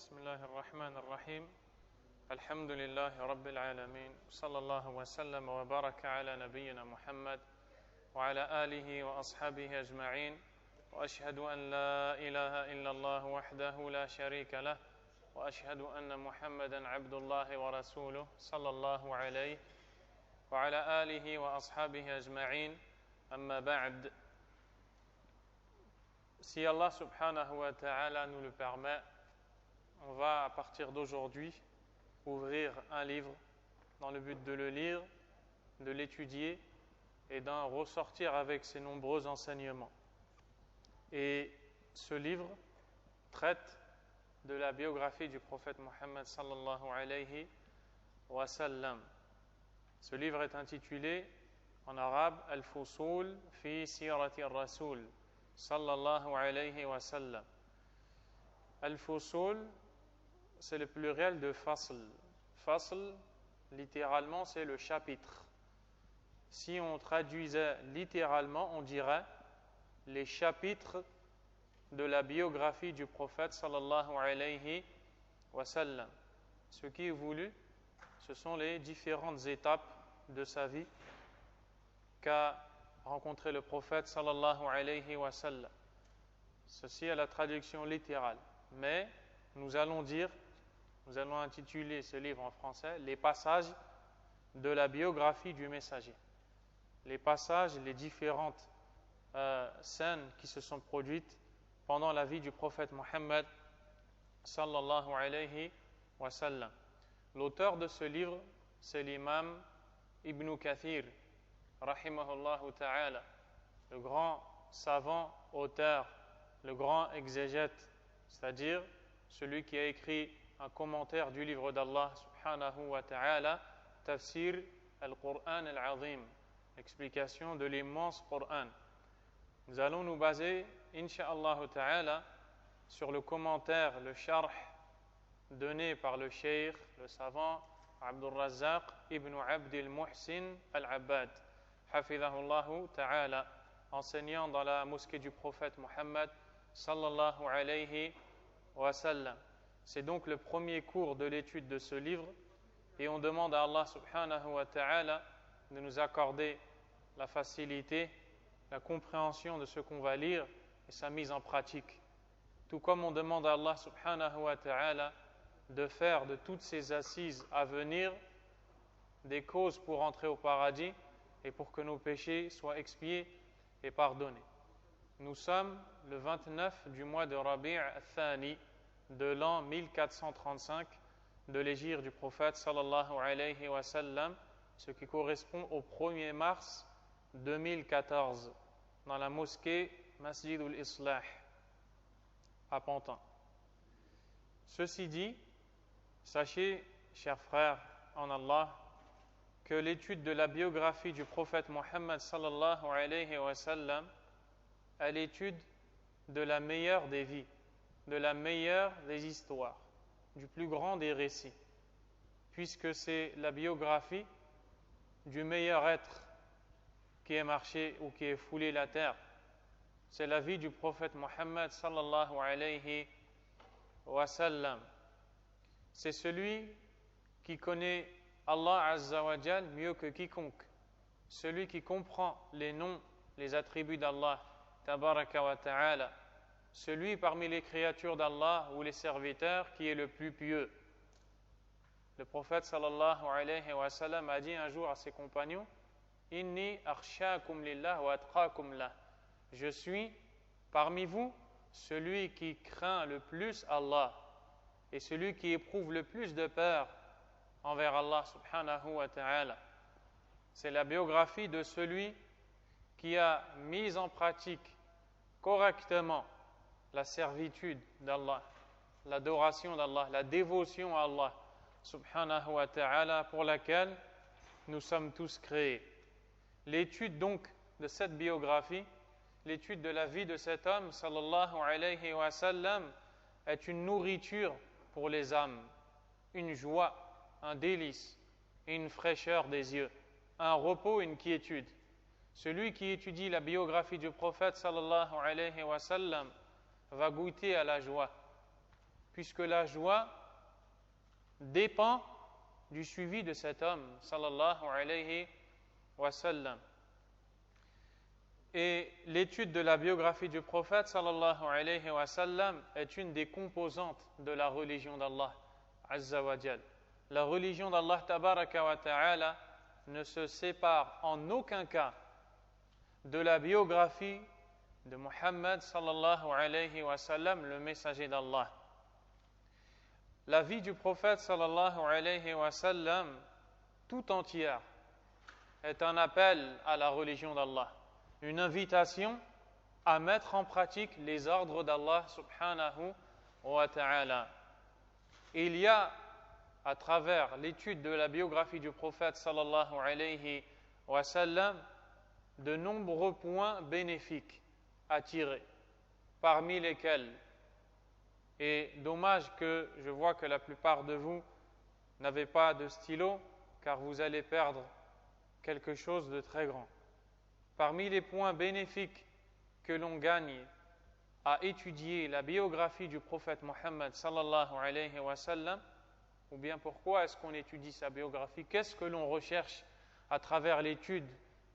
بسم الله الرحمن الرحيم الحمد لله رب العالمين صلى الله وسلم وبارك على نبينا محمد وعلى آله وأصحابه أجمعين وأشهد أن لا إله إلا الله وحده لا شريك له وأشهد أن محمدا عبد الله ورسوله صلى الله عليه وعلى آله وأصحابه أجمعين أما بعد. Si Allah subhanahu wa ta'ala nous le permet, on va à partir d'aujourd'hui ouvrir un livre dans le but de le lire, de l'étudier et d'en ressortir avec ses nombreux enseignements. Et ce livre traite de la biographie du prophète Mohammed sallallahu alayhi wa sallam. Ce livre est intitulé en arabe Al-Fusul fi Sirati al-Rasul sallallahu alayhi wa sallam. Al-Fusul, c'est le pluriel de fasl. Fasl, littéralement, c'est le chapitre. Si on traduisait littéralement, on dirait les chapitres de la biographie du prophète sallallahu alayhi wa sallam. Ce qui est voulu, ce sont les différentes étapes de sa vie qu'a rencontré le prophète sallallahu alayhi wa sallam. Ceci est la traduction littérale. Mais nous allons intituler ce livre en français les passages de la biographie du messager. Les passages, les différentes scènes qui se sont produites pendant la vie du prophète Mohammed sallallahu alayhi wa sallam. L'auteur de ce livre, c'est l'imam Ibn Kathir rahimahullahu ta'ala, le grand savant, auteur, le grand exégète, c'est-à-dire celui qui a écrit un commentaire du livre d'Allah subhanahu wa ta'ala, Tafsir al-Qur'an al-Azim, explication de l'immense Qur'an. Nous allons nous baser, insha'Allah ta'ala, sur le commentaire, le sharh donné par le cheikh, le savant Abdul Razzaq ibn Abdil Muhsin al-Abbad, hafidhahullahu ta'ala, enseignant dans la mosquée du prophète Mohammed sallallahu alayhi wa sallam. C'est donc le premier cours de l'étude de ce livre et on demande à Allah subhanahu wa ta'ala de nous accorder la facilité, la compréhension de ce qu'on va lire et sa mise en pratique. Tout comme on demande à Allah subhanahu wa ta'ala de faire de toutes ces assises à venir des causes pour entrer au paradis et pour que nos péchés soient expiés et pardonnés. Nous sommes le 29 du mois de Rabi' al-Thani de l'an 1435 de l'hégire du prophète sallallahu alayhi wa sallam, ce qui correspond au 1er mars 2014 dans la mosquée Masjidul Islah à Pantin. Ceci dit, sachez, chers frères en Allah, que l'étude de la biographie du prophète Mohammed sallallahu alayhi wa sallam est l'étude de la meilleure des vies, de la meilleure des histoires, du plus grand des récits, puisque c'est la biographie du meilleur être qui est marché ou qui est foulé la terre. C'est la vie du prophète Mohammed sallallahu alayhi wa sallam. C'est celui qui connaît Allah Azza wa Jal mieux que quiconque, celui qui comprend les noms, les attributs d'Allah tabaraka wa ta'ala, celui parmi les créatures d'Allah ou les serviteurs qui est le plus pieux. Le prophète sallallahu alayhi wa sallam a dit un jour à ses compagnons: Inni akhshakum lillah wa atqakum lah. Je suis parmi vous celui qui craint le plus Allah et celui qui éprouve le plus de peur envers Allah subhanahu wa ta'ala. C'est la biographie de celui qui a mis en pratique correctement la servitude d'Allah, l'adoration d'Allah, la dévotion à Allah subhanahu wa ta'ala pour laquelle nous sommes tous créés. L'étude donc de cette biographie, l'étude de la vie de cet homme sallallahu alayhi wa sallam est une nourriture pour les âmes, une joie, un délice, une fraîcheur des yeux, un repos, une quiétude. Celui qui étudie la biographie du prophète sallallahu alayhi wa sallam va goûter à la joie, puisque la joie dépend du suivi de cet homme, sallallahu alayhi wa sallam. Et l'étude de la biographie du prophète, sallallahu alayhi wa sallam, est une des composantes de la religion d'Allah, azza wa jal. La religion d'Allah, tabaraka wa ta'ala, ne se sépare en aucun cas de la biographie de Muhammad sallallahu alayhi wa sallam, le messager d'Allah. La vie du prophète sallallahu alayhi wa sallam tout entière est un appel à la religion d'Allah, une invitation à mettre en pratique les ordres d'Allah subhanahu wa ta'ala. Il y a, à travers l'étude de la biographie du prophète sallallahu alayhi wa sallam, de nombreux points bénéfiques à tirer, parmi lesquels, et dommage que je vois que la plupart de vous n'avez pas de stylo, car vous allez perdre quelque chose de très grand. Parmi les points bénéfiques que l'on gagne à étudier la biographie du prophète Muhammad sallallahu alayhi wa sallam, ou bien pourquoi est-ce qu'on étudie sa biographie, qu'est-ce que l'on recherche à travers l'étude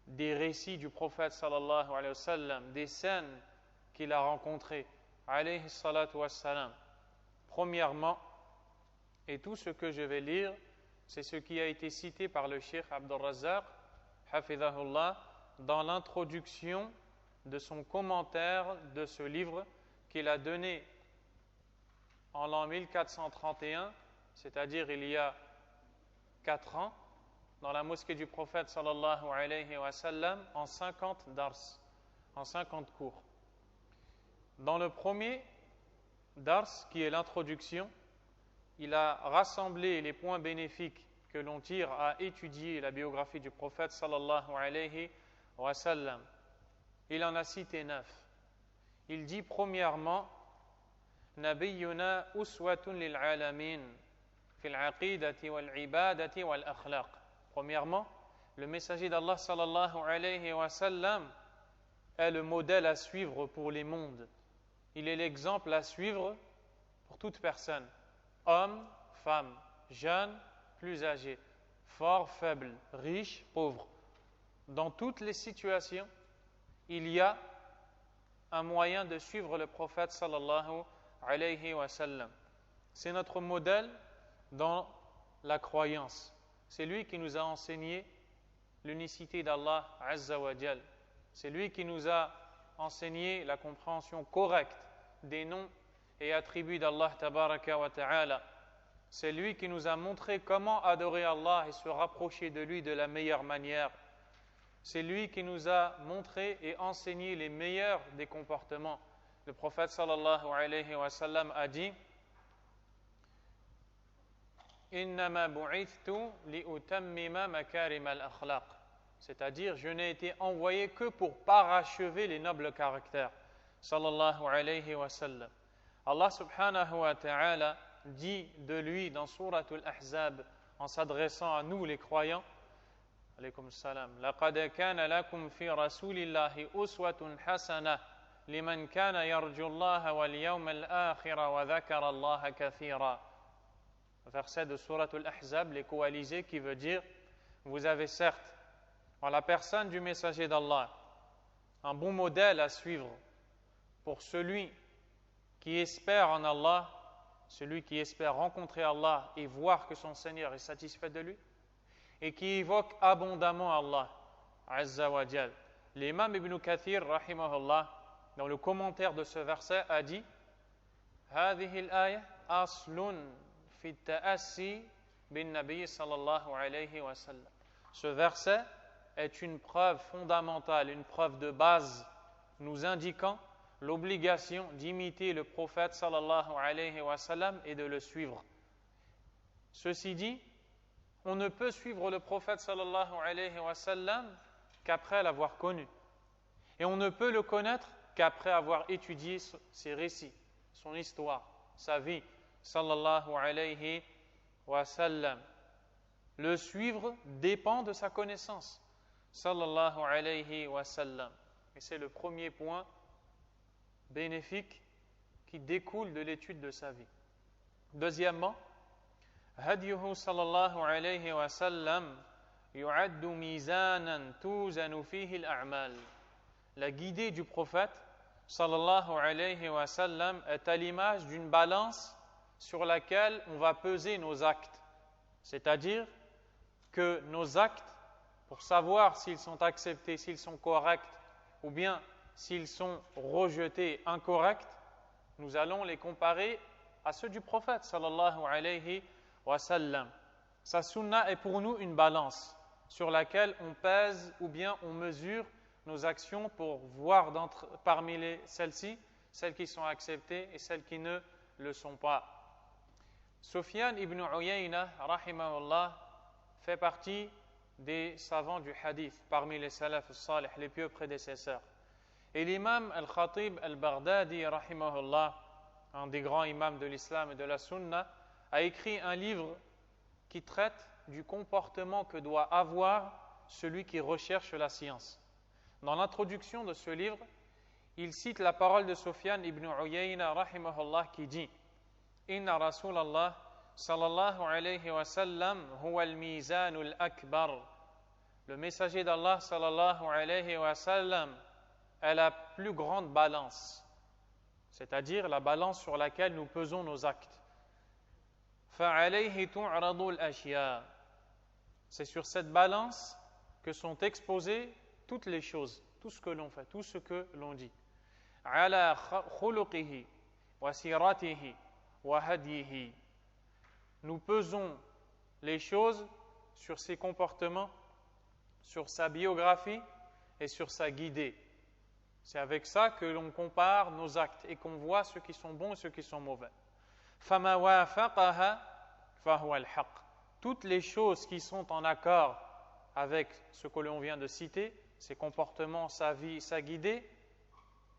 des récits du prophète sallallahu alayhi wa sallam, des scènes qu'il a rencontrées, alayhi salatu wassalam. Premièrement, et tout ce que je vais lire, c'est ce qui a été cité par le Cheikh Abdul Razzaq, hafidhahullah, dans l'introduction de son commentaire de ce livre qu'il a donné en l'an 1431, c'est-à-dire il y a 4 ans, dans la mosquée du prophète sallallahu alayhi wa sallam, en 50 dars, en 50 cours. Dans le premier dars, qui est l'introduction, il a rassemblé les points bénéfiques que l'on tire à étudier la biographie du prophète sallallahu alayhi wa sallam. Il en a cité 9. Il dit premièrement, Nabiyyuna uswatun lil alamin fil aqidati wal ibadati wal akhlaq. Premièrement, le messager d'Allah sallallahu alayhi wa sallam est le modèle à suivre pour les mondes. Il est l'exemple à suivre pour toute personne, homme, femme, jeune, plus âgé, fort, faible, riche, pauvre. Dans toutes les situations, il y a un moyen de suivre le prophète sallallahu alayhi wa sallam. C'est notre modèle dans la croyance. C'est lui qui nous a enseigné l'unicité d'Allah azza wa jal. C'est lui qui nous a enseigné la compréhension correcte des noms et attributs d'Allah tabaraka wa ta'ala. C'est lui qui nous a montré comment adorer Allah et se rapprocher de lui de la meilleure manière. C'est lui qui nous a montré et enseigné les meilleurs des comportements. Le prophète sallallahu alayhi wa sallam a dit Innama bu'ithtu li'utammima makarim al-akhlaq. C'est-à-dire, je n'ai été envoyé que pour parachever les nobles caractères. Sallallahu alayhi wa sallam. Allah subhanahu wa ta'ala dit de lui dans Suratul Ahzab, en s'adressant à nous les croyants, alaykum salam, laqad kana lakum fi rasulillahi uswatun hasana liman kana yarju Allah wal yawmal akhir wa dhakara Allah kathira. Verset de Suratul Ahzab, les coalisés, qui veut dire, vous avez certes, en la personne du messager d'Allah, un bon modèle à suivre pour celui qui espère en Allah, celui qui espère rencontrer Allah et voir que son Seigneur est satisfait de lui, et qui évoque abondamment Allah, azza wa jal. L'imam Ibn Kathir, rahimahullah, dans le commentaire de ce verset, a dit هذه الآية أصل في التأسي بالنبي صلى الله عليه وسلم. Ce verset est une preuve fondamentale, une preuve de base, nous indiquant l'obligation d'imiter le prophète sallallahu alayhi wa sallam et de le suivre. Ceci dit, on ne peut suivre le prophète sallallahu alayhi wa sallam qu'après l'avoir connu. Et on ne peut le connaître qu'après avoir étudié ses récits, son histoire, sa vie, sallallahu alayhi wa sallam. Le suivre dépend de sa connaissance, sallallahu alayhi wa sallam. Et c'est le premier point bénéfique qui découle de l'étude de sa vie. Deuxièmement, هديه صلى الله عليه وسلم يعد ميزانا توزن فيه الأعمال. La guidée du prophète sallallahu alayhi wa sallam est à l'image d'une balance sur laquelle on va peser nos actes. C'est-à-dire que nos actes, pour savoir s'ils sont acceptés, s'ils sont corrects, ou bien s'ils sont rejetés, incorrects, nous allons les comparer à ceux du prophète sallallahu alayhi wa sallam. Sa sunna est pour nous une balance sur laquelle on pèse ou bien on mesure nos actions pour voir parmi celles-ci, celles qui sont acceptées et celles qui ne le sont pas. Sufyan ibn Uyayna, rahimahullah, fait partie des savants du hadith, parmi les salaf salih, les pieux prédécesseurs. Et l'imam al-Khatib al-Baghdadi, rahimahullah, un des grands imams de l'islam et de la sunna, a écrit un livre qui traite du comportement que doit avoir celui qui recherche la science. Dans l'introduction de ce livre, il cite la parole de Sufyan ibn Uyayna, rahimahullah, qui dit « Inna Rasulallah sallallahu alayhi wa sallam huwa al-mizanul akbar » Le messager d'Allah sallallahu alayhi wa sallam est la plus grande balance, c'est-à-dire la balance sur laquelle nous pesons nos actes. فَعَلَيْهِ تُعْرَضُ الْأَشْيَاءُ C'est sur cette balance que sont exposées toutes les choses, tout ce que l'on fait, tout ce que l'on dit. عَلَى خُلُقِهِ وَسِيرَتِهِ وَهَدْيِهِ Nous pesons les choses sur ses comportements, sur sa biographie et sur sa guidée. C'est avec ça que l'on compare nos actes et qu'on voit ceux qui sont bons et ceux qui sont mauvais. فَمَا وَافَقَهَا فَهُوَ الْحَقِّ Toutes les choses qui sont en accord avec ce que l'on vient de citer, ses comportements, sa vie, sa guidée,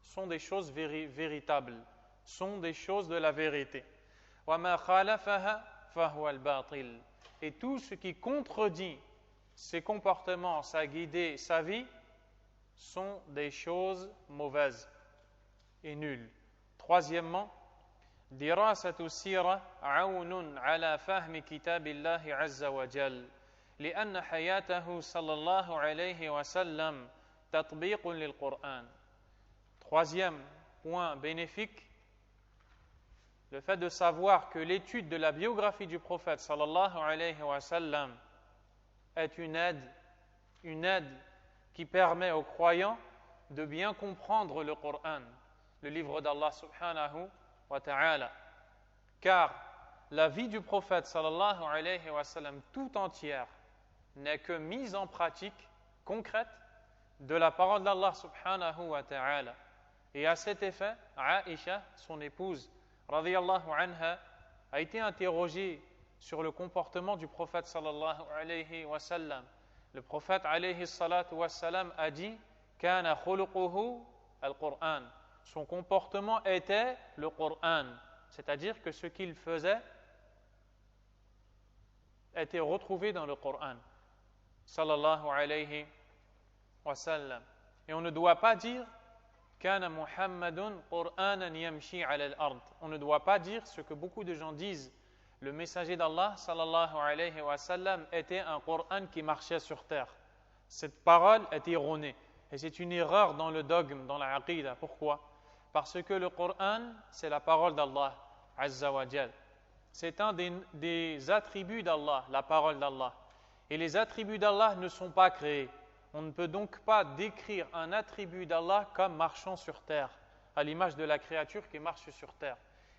sont des choses véritables, sont des choses de la vérité. وَمَا خَالَفَهَا فَهُوَ الْبَاطِلِ Et tout ce qui contredit ses comportements, sa guidée, sa vie, sont des choses mauvaises et nulles. Troisièmement, دراسة السيرة عون على فهم كتاب الله عز وجل لأن حياته صلى الله عليه وسلم تطبيق للقرآن. Troisième point bénéfique, le fait de savoir que l'étude de la biographie du prophète sallallahu alayhi wa sallam est une aide qui permet aux croyants de bien comprendre le Coran, le livre d'Allah subhanahu wa ta'ala. Car la vie du prophète sallallahu alayhi wa sallam tout entière n'est que mise en pratique concrète de la parole d'Allah subhanahu wa ta'ala. Et à cet effet, Aïcha, son épouse, radiyallahu anha, a été interrogée sur le comportement du prophète sallallahu alayhi wa sallam. Le prophète alayhi salatu wa sallam a dit « Kana khuluquhu al-Qur'an » Son comportement était le Qur'an, c'est-à-dire que ce qu'il faisait était retrouvé dans le Qur'an, sallallahu alayhi wa sallam. Et on ne doit pas dire Kana Muhammadun Qur'anan yamshi ala al-ard. On ne doit pas dire ce que beaucoup de gens disent. Le messager d'Allah, sallallahu alayhi wa sallam, était un Qur'an qui marchait sur terre. Cette parole est erronée. Et c'est une erreur dans le dogme, dans la aqida. Pourquoi? Parce que le Qur'an, c'est la parole d'Allah, Azza wa Jal. C'est un des attributs d'Allah, la parole d'Allah. Et les attributs d'Allah ne sont pas créés. On ne peut donc pas décrire un attribut d'Allah comme marchant sur terre, à l'image de la créature qui marche sur terre.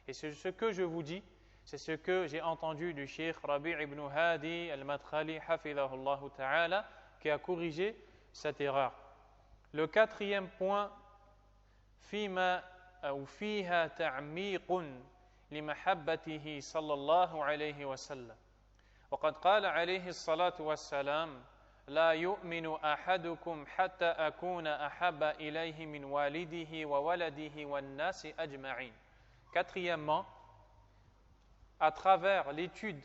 Et c'est ce que je vous dis, c'est ce que j'ai entendu du Cheikh Rabi' ibn Hadi al-Madkhali, hafidhahullah ta'ala, qui a corrigé cette erreur. Le quatrième point, فيما أو فيها تعميق لمحبته صلى الله عليه وسلم وقد قال عليه الصلاة والسلام لا يؤمن أحدكم حتى أكون أحب إليه من والده وولده والناس أجمعين. Quatrièmement, à travers l'étude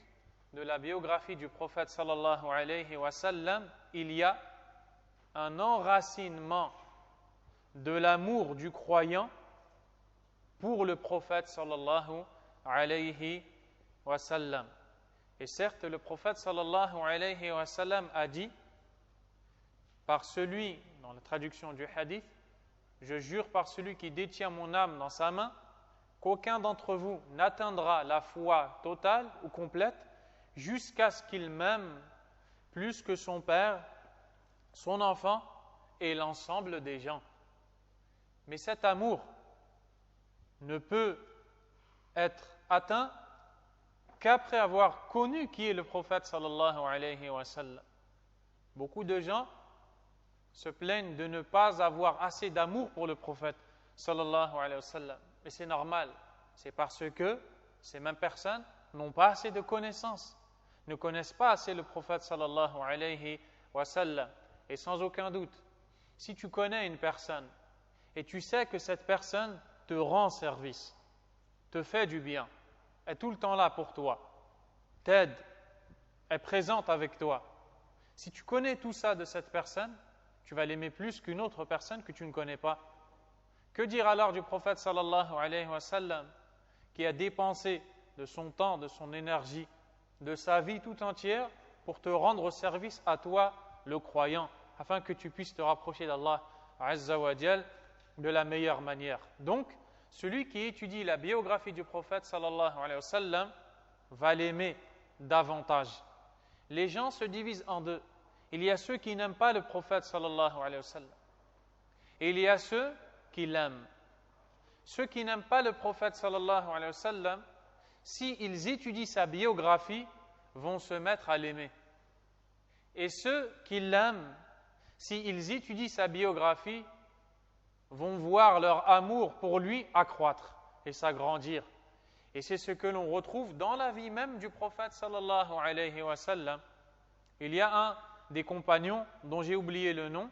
de la biographie du prophète sallallahu alayhi wa sallam, il y a un enracinement de l'amour du croyant pour le prophète sallallahu alayhi wa sallam. Et certes, le prophète sallallahu alayhi wa sallam a dit, par celui, dans la traduction du hadith, je jure par celui qui détient mon âme dans sa main, qu'aucun d'entre vous n'atteindra la foi totale ou complète jusqu'à ce qu'il m'aime plus que son père, son enfant et l'ensemble des gens. Mais cet amour ne peut être atteint qu'après avoir connu qui est le prophète sallallahu alayhi wa sallam. Beaucoup de gens se plaignent de ne pas avoir assez d'amour pour le prophète sallallahu alayhi wa sallam. Mais c'est normal, c'est parce que ces mêmes personnes n'ont pas assez de connaissances, ne connaissent pas assez le prophète sallallahu alayhi wa sallam. Et sans aucun doute, si tu connais une personne et tu sais que cette personne te rend service, te fait du bien, est tout le temps là pour toi, t'aide, est présente avec toi. Si tu connais tout ça de cette personne, tu vas l'aimer plus qu'une autre personne que tu ne connais pas. Que dire alors du prophète sallallahu alayhi wa sallam qui a dépensé de son temps, de son énergie, de sa vie tout entière pour te rendre service à toi, le croyant, afin que tu puisses te rapprocher d'Allah Azza wa Jal de la meilleure manière. Donc, celui qui étudie la biographie du prophète sallallahu alayhi wa sallam va l'aimer davantage. Les gens se divisent en deux. Il y a ceux qui n'aiment pas le prophète sallallahu alayhi wa sallam. Et il y a ceux qui l'aiment. Ceux qui n'aiment pas le prophète sallallahu alayhi wa sallam, s'ils étudient sa biographie, vont se mettre à l'aimer. Et ceux qui l'aiment, s'ils étudient sa biographie, vont voir leur amour pour lui accroître et s'agrandir. Et c'est ce que l'on retrouve dans la vie même du prophète sallallahu alayhi wa sallam. Il y a un des compagnons, dont j'ai oublié le nom,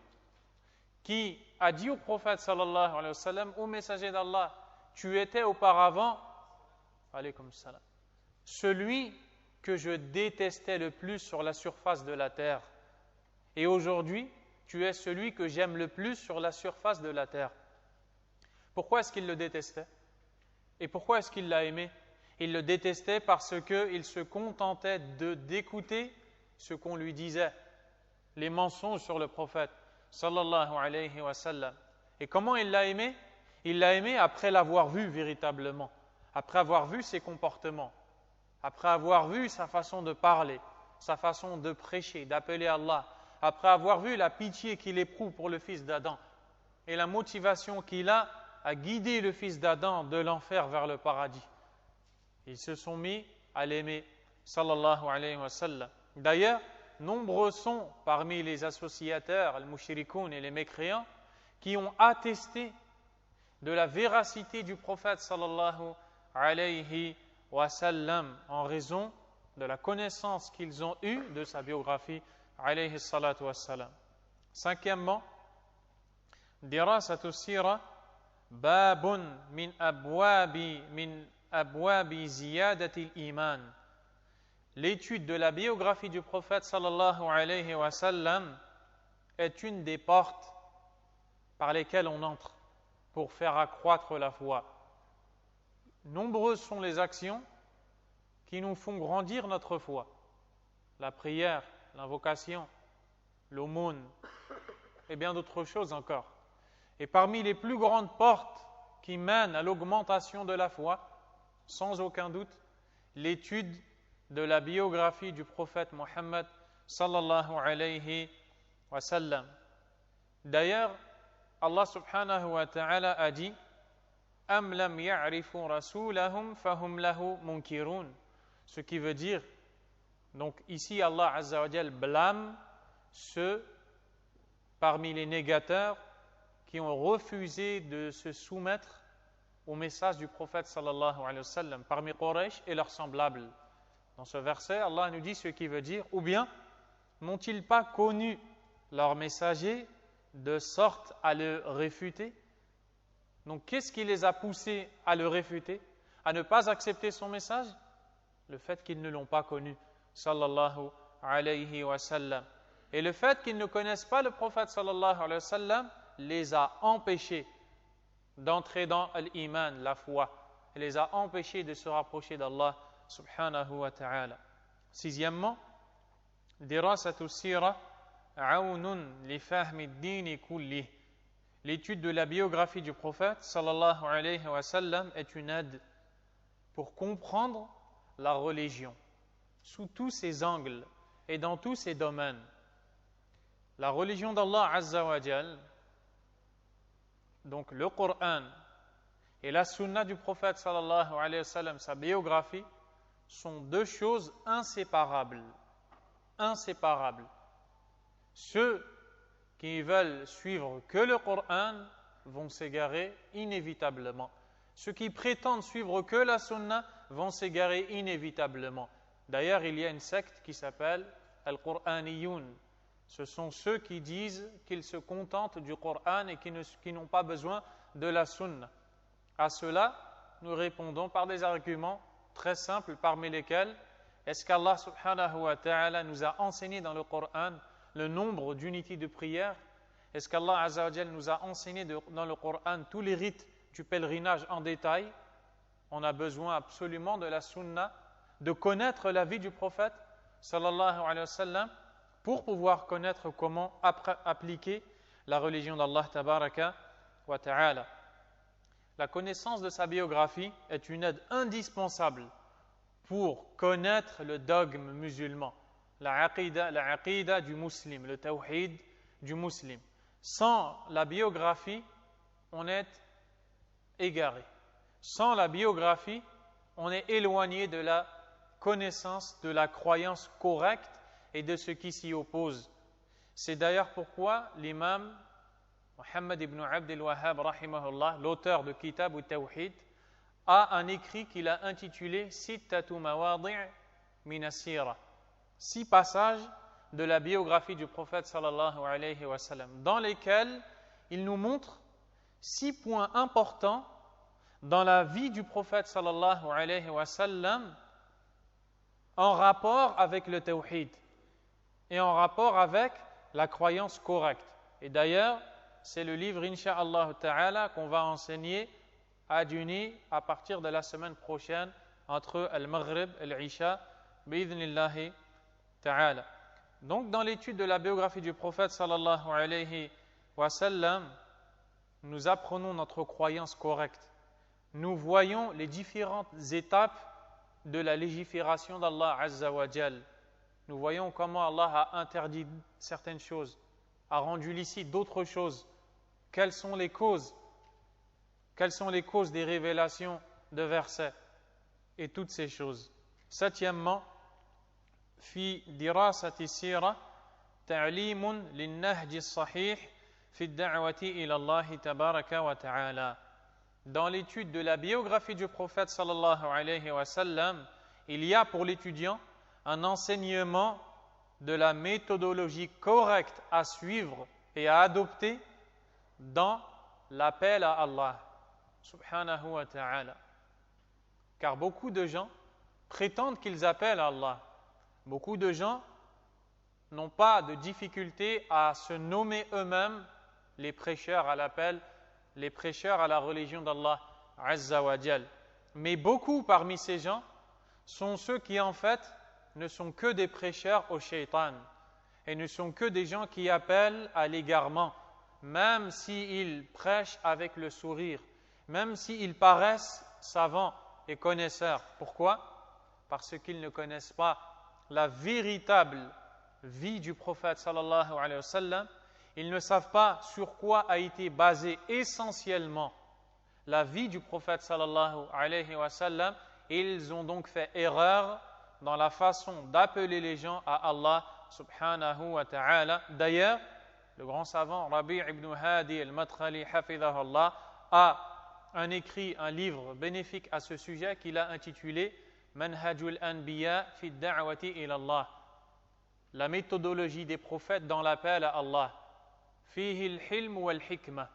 qui a dit au prophète sallallahu alayhi wa sallam, ô messager d'Allah, tu étais auparavant, alaykum salam, celui que je détestais le plus sur la surface de la terre. Et aujourd'hui, tu es celui que j'aime le plus sur la surface de la terre. Pourquoi est-ce qu'il le détestait? Et pourquoi est-ce qu'il l'a aimé? Il le détestait parce qu'il se contentait d'écouter ce qu'on lui disait, les mensonges sur le prophète sallallahu alayhi wa sallam. Et comment il l'a aimé? Il l'a aimé après l'avoir vu véritablement, après avoir vu ses comportements, après avoir vu sa façon de parler, sa façon de prêcher, d'appeler Allah, après avoir vu la pitié qu'il éprouve pour le fils d'Adam et la motivation qu'il a à guider le fils d'Adam de l'enfer vers le paradis. Ils se sont mis à l'aimer, sallallahu alayhi wa sallam. D'ailleurs, nombreux sont parmi les associateurs, les mushrikoun et les mécréants, qui ont attesté de la véracité du prophète sallallahu alayhi wa sallam en raison de la connaissance qu'ils ont eue de sa biographie alayhi salatu wa sallam. Cinquièmement, dirasatu sira babun min abwabi ziyadati al-iman. L'étude de la biographie du prophète sallallahu alayhi wa sallam est une des portes par lesquelles on entre pour faire accroître la foi. Nombreuses sont les actions qui nous font grandir notre foi. La prière, l'invocation, l'aumône et bien d'autres choses encore. Et parmi les plus grandes portes qui mènent à l'augmentation de la foi, sans aucun doute, l'étude de la biographie du prophète Mohammed sallallahu alayhi wa sallam. D'ailleurs, Allah subhanahu wa ta'ala a dit Am lam ya'rifu rasulahum fahum lahu munkirun. Ce qui veut dire, donc ici Allah azza wa jal blâme ceux parmi les négateurs qui ont refusé de se soumettre au message du prophète sallallahu alayhi wa sallam parmi Quraysh et leurs semblables. Dans ce verset, Allah nous dit ce qui veut dire, ou bien n'ont-ils pas connu leur messager de sorte à le réfuter? Donc qu'est-ce qui les a poussés à le réfuter, à ne pas accepter son message? Le fait qu'ils ne l'ont pas connu, sallallahu alayhi wa sallam. Et le fait qu'ils ne connaissent pas le prophète sallallahu alayhi wa sallam les a empêchés d'entrer dans l'iman, la foi. Il les a empêchés de se rapprocher d'Allah subhanahu wa ta'ala. Sixièmement, dirasatu sira aounun li fahmi ad-din kullih. L'étude de la biographie du prophète sallallahu alayhi wa sallam est une aide pour comprendre la religion sous tous ses angles et dans tous ses domaines. La religion d'Allah Azza wa Jal, donc le Coran et la sunna du prophète sallallahu alayhi wa sallam, sa biographie, sont deux choses inséparables. Inséparables. Ceux qui veulent suivre que le Coran vont s'égarer inévitablement. Ceux qui prétendent suivre que la sunna vont s'égarer inévitablement. D'ailleurs, il y a une secte qui s'appelle Al-Qur'aniyoun. Ce sont ceux qui disent qu'ils se contentent du Coran et qui n'ont pas besoin de la sunna. À cela, nous répondons par des arguments très simples, parmi lesquels est-ce qu'Allah subhanahu wa ta'ala nous a enseigné dans le Coran le nombre d'unités de prière? Est-ce qu'Allah Azza wa Jal nous a enseigné dans le Coran tous les rites du pèlerinage en détail? On a besoin absolument de la sunna, de connaître la vie du prophète sallallahu alayhi wa sallam pour pouvoir connaître comment appliquer la religion d'Allah tabaraka wa ta'ala. La connaissance de sa biographie est une aide indispensable pour connaître le dogme musulman, la aqida du musulman, le tawhid du musulman. Sans la biographie, on est égaré. Sans la biographie, on est éloigné de la connaissance, de la croyance correcte et de ce qui s'y oppose. C'est d'ailleurs pourquoi l'imam Muhammad ibn Abd al-Wahhab, rahimahullah, l'auteur de Kitab al-Tawhid, a un écrit qu'il a intitulé Sittatu Mawadi' min as-Sira, 6 passages de la biographie du prophète sallallahu alayhi wa sallam, dans lesquels il nous montre 6 points importants dans la vie du prophète sallallahu alayhi wa sallam en rapport avec le tawhid et en rapport avec la croyance correcte. Et d'ailleurs, c'est le livre, incha'Allah ta'ala, qu'on va enseigner à Duni à partir de la semaine prochaine entre Al-Maghrib et l'Isha, bi'idhnillahi ta'ala. Donc, dans l'étude de la biographie du prophète sallallahu alayhi wa sallam, nous apprenons notre croyance correcte. Nous voyons les différentes étapes de la légifération d'Allah Azza wa Jal. Nous voyons comment Allah a interdit certaines choses, a rendu licite d'autres choses. Quelles sont les causes? Quelles sont les causes des révélations de versets? Et toutes ces choses. Septièmement, fi dirasati sira ta'limun linnahji as-sahih fi ad-da'wati ila Allah tabaraka wa ta'ala. Dans l'étude de la biographie du prophète sallallahu alayhi wa sallam, il y a pour l'étudiant un enseignement de la méthodologie correcte à suivre et à adopter dans l'appel à Allah subhanahu wa ta'ala. Car beaucoup de gens prétendent qu'ils appellent à Allah. Beaucoup de gens n'ont pas de difficulté à se nommer eux-mêmes les prêcheurs à l'appel, les prêcheurs à la religion d'Allah Azza wa Jal. Mais beaucoup parmi ces gens sont ceux qui en fait ne sont que des prêcheurs au shaitan et ne sont que des gens qui appellent à l'égarement, même s'ils prêchent avec le sourire, même s'ils paraissent savants et connaisseurs. Pourquoi? Parce qu'ils ne connaissent pas la véritable vie du prophète sallallahu alayhi wa sallam. Ils ne savent pas sur quoi a été basée essentiellement la vie du prophète sallallahu alayhi wa sallam. Ils ont donc fait erreur dans la façon d'appeler les gens à Allah subhanahu wa ta'ala. D'ailleurs, le grand savant Rabi' ibn Hadi al-Madkhali hafidhahullah a un livre bénéfique à ce sujet qu'il a intitulé Manhajul Anbiya fi ad-da'wati ila Allah, la méthodologie des prophètes dans l'appel à Allah. Fihi al-hilm wal-hikmah,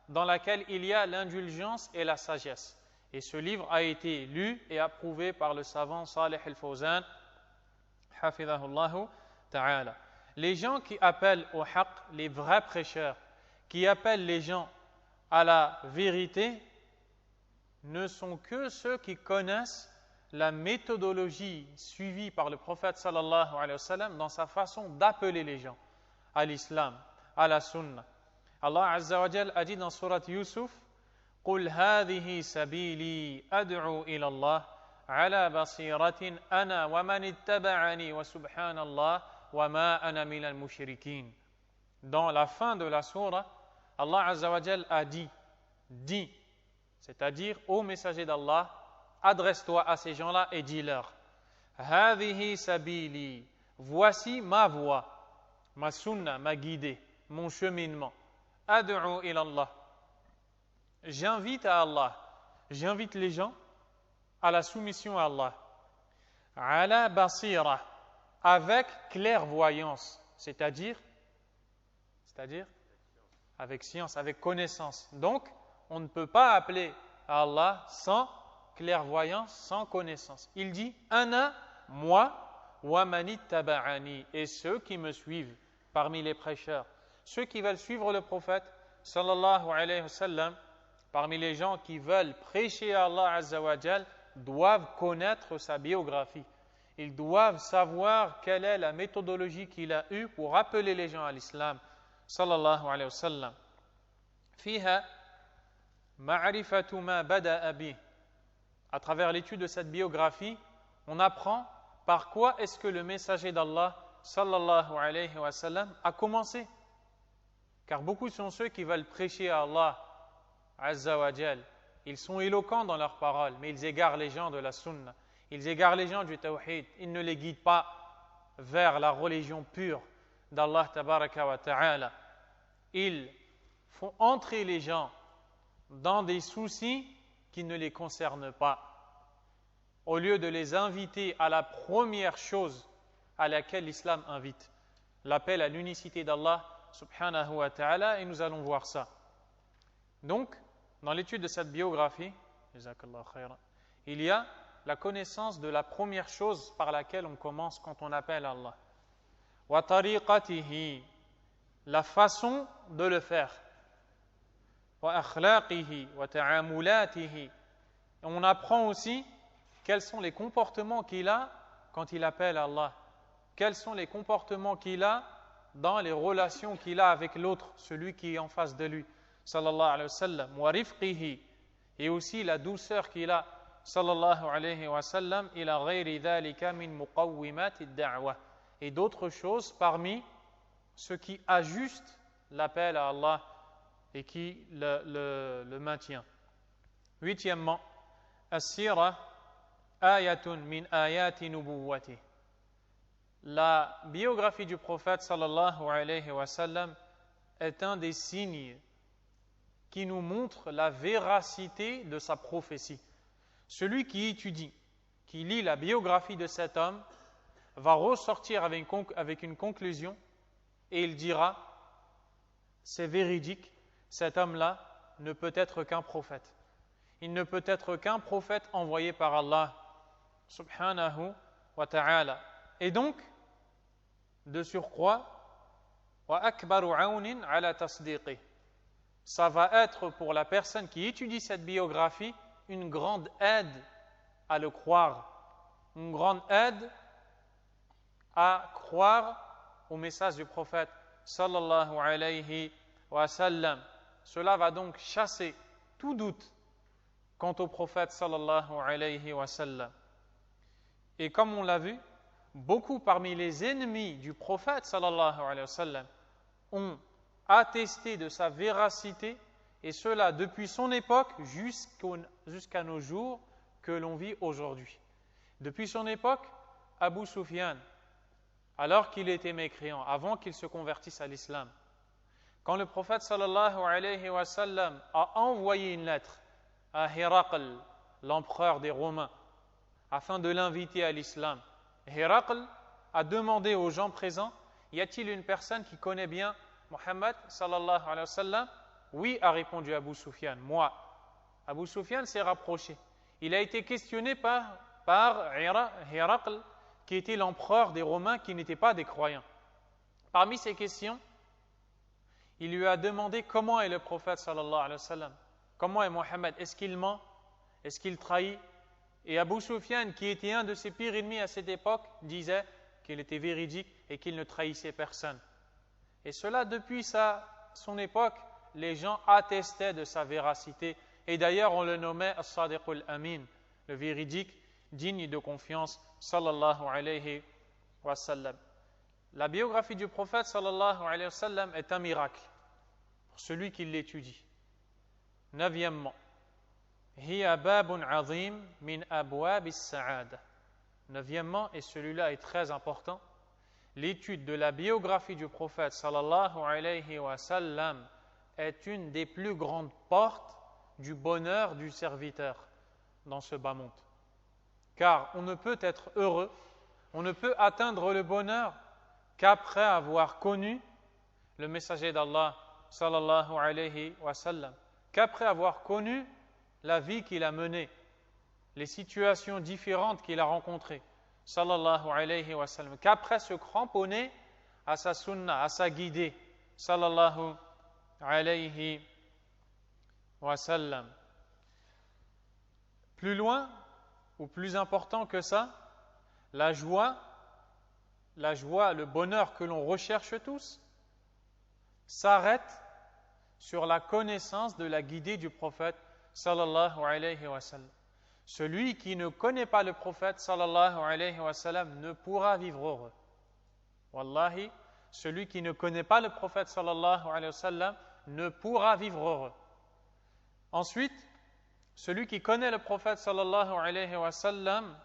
dans laquelle il y a l'indulgence et la sagesse. Et ce livre a été lu et approuvé par le savant Salih al-Fawzan hafidhahullahu ta'ala. Les gens qui appellent au haqq, les vrais prêcheurs, qui appellent les gens à la vérité, ne sont que ceux qui connaissent la méthodologie suivie par le prophète sallallahu alayhi wa sallam dans sa façon d'appeler les gens à l'islam, à la sunna. Allah Azza wa Jal a dit dans surat Yusuf, قُلْ هَذِهِ سَبِيلِي أَدْعُو إِلَى اللَّهِ عَلَى بَصِيرَةٍ أَنَا وَمَنِ اتَّبَعَنِي وَسُبْحَانَ اللَّهِ وَمَا أَنَا مِنَ الْمُشْرِكِينَ. Dans la fin de la sourate, Allah Azza wa Jal a dit, c'est-à-dire ô messager d'Allah, adresse-toi à ces gens-là et dis-leur, هَذِهِ سَبِيلِي, voici ma voie, ma sunna, ma guidée, mon cheminement. أَدْعُو إِلَى اللَّهِ, j'invite à Allah, j'invite les gens à la soumission à Allah. عَلَى بَصِيرَةٍ, avec clairvoyance, c'est-à-dire avec science, avec connaissance. Donc, on ne peut pas appeler à Allah sans clairvoyance, sans connaissance. Il dit Ana, moi, wa mani taba'ani, et ceux qui me suivent parmi les prêcheurs, ceux qui veulent suivre le prophète sallallahu alayhi wa sallam, parmi les gens qui veulent prêcher à Allah Azza wa Jal, doivent connaître sa biographie. Ils doivent savoir quelle est la méthodologie qu'il a eue pour appeler les gens à l'islam sallallahu alayhi wa sallam. Fiha ma'rifatu ma bada'a bih. À travers l'étude de cette biographie, on apprend par quoi est-ce que le messager d'Allah sallallahu alayhi wa sallam a commencé. Car beaucoup sont ceux qui veulent prêcher à Allah Azza wa Jal. Ils sont éloquents dans leurs paroles, mais ils égarent les gens de la sunna. Ils égarent les gens du tawhid. Ils ne les guident pas vers la religion pure d'Allah tabaraka wa ta'ala. Ils font entrer les gens dans des soucis qui ne les concernent pas, au lieu de les inviter à la première chose à laquelle l'islam invite, l'appel à l'unicité d'Allah subhanahu wa ta'ala, et nous allons voir ça. Donc, dans l'étude de cette biographie, il y a la connaissance de la première chose par laquelle on commence quand on appelle Allah. Wa tariqatihi, la façon de le faire. Wa akhlaqihi wa ta'amulatihi. On apprend aussi quels sont les comportements qu'il a quand il appelle Allah. Quels sont les comportements qu'il a dans les relations qu'il a avec l'autre, celui qui est en face de lui, sallallahu alayhi wa sallam. Wa rifqihi, et aussi la douceur qu'il a, sallallahu alayhi wa sallam, ila ghayri dhalika min muqawwimati ad-da'wa, et d'autres choses parmi ce qui ajuste l'appel à Allah et qui le maintient. Huitièmement, as-sira ayatun min ayati nubuwwati. La biographie du prophète sallallahu alayhi wa sallam est un des signes qui nous montre la véracité de sa prophétie. Celui qui étudie, qui lit la biographie de cet homme, va ressortir avec une conclusion et il dira, c'est véridique, cet homme-là ne peut être qu'un prophète. Il ne peut être qu'un prophète envoyé par Allah subhanahu wa ta'ala. Et donc, de surcroît, wa akbaru aunin ala tasdiqi, ça va être pour la personne qui étudie cette biographie une grande aide à le croire, une grande aide à croire au message du prophète sallallahu alayhi wa sallam. Cela va donc chasser tout doute quant au prophète sallallahu alayhi wa sallam. Et comme on l'a vu, beaucoup parmi les ennemis du prophète sallallahu alayhi wa sallam ont attesté de sa véracité, et cela depuis son époque jusqu'à nos jours que l'on vit aujourd'hui. Depuis son époque, Abu Sufyan, alors qu'il était mécréant, avant qu'il se convertisse à l'islam, quand le prophète sallallahu alayhi wa sallam a envoyé une lettre à Héraql, l'empereur des Romains, afin de l'inviter à l'islam, Héraql a demandé aux gens présents, y a-t-il une personne qui connaît bien Muhammad sallallahu alayhi wa sallam? Oui, a répondu Abu Sufyan, moi. Abu Sufyan s'est rapproché. Il a été questionné par Héraql, qui était l'empereur des Romains, qui n'étaient pas des croyants. Parmi ces questions, il lui a demandé comment est le prophète sallallahu alayhi wa sallam, comment est Muhammad, est-ce qu'il ment, est-ce qu'il trahit, Et Abu Sufyan, qui était un de ses pires ennemis à cette époque, disait qu'il était véridique et qu'il ne trahissait personne. Et cela, depuis son époque, les gens attestaient de sa véracité. Et d'ailleurs, on le nommait As-Sadiq al-Amin, le véridique, digne de confiance, sallallahu alayhi wa sallam. La biographie du prophète, sallallahu alayhi wa sallam, est un miracle pour celui qui l'étudie. Neuvièmement, hiya babun azim min abwab as-sa'ada. Neuvièmement, et celui-là est très important, l'étude de la biographie du prophète sallallahu alayhi wa sallam est une des plus grandes portes du bonheur du serviteur dans ce bas monde. Car on ne peut être heureux, on ne peut atteindre le bonheur qu'après avoir connu le messager d'Allah sallallahu alayhi wa sallam, qu'après avoir connu la vie qu'il a menée, les situations différentes qu'il a rencontrées, sallallahu alayhi wa sallam, qu'après se cramponner à sa sunna, à sa guidée, sallallahu alayhi wa sallam. Plus loin, ou plus important que ça, la joie, le bonheur que l'on recherche tous, s'arrête sur la connaissance de la guidée du prophète, sallallahu alayhi wa sallam. Celui qui ne connaît pas le prophète sallallahu alayhi wa sallam ne pourra vivre heureux. Wallahi, celui qui ne connaît pas le prophète sallallahu alayhi wa sallam ne pourra vivre heureux. Ensuite, celui qui connaît le prophète sallallahu alayhi wa sallam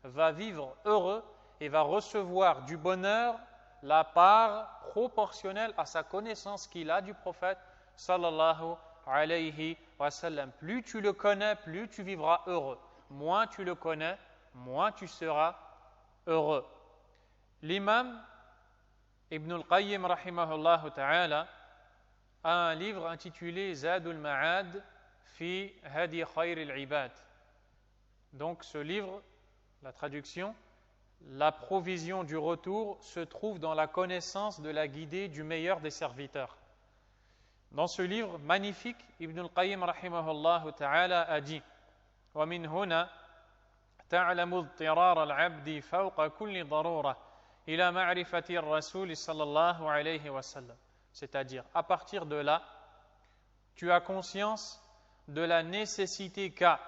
va vivre heureux et va recevoir du bonheur la part proportionnelle à sa connaissance qu'il a du prophète sallallahu alayhi wa sallam. Plus tu le connais, plus tu vivras heureux. Moins tu le connais, moins tu seras heureux. L'imam Ibn al-Qayyim rahimahullah ta'ala a un livre intitulé Zadul Ma'ad fi Hadi Khayr al-Ibad. Donc ce livre, la traduction, la provision du retour se trouve dans la connaissance de la guidée du meilleur des serviteurs. Dans ce livre magnifique, Ibn al-Qayyim rahimahullah ta'ala a dit وَمِنْ هُنَا تَعْلَمُ اضْطِرَارَ الْعَبْدِ فَوْقَ كُلِّ ضَرُورَةٍ إِلَى مَعْرِفَةِ الرَّسُولِ صلى الله عليه وسلم. C'est-à-dire, à partir de là, tu as conscience de la nécessité qu'a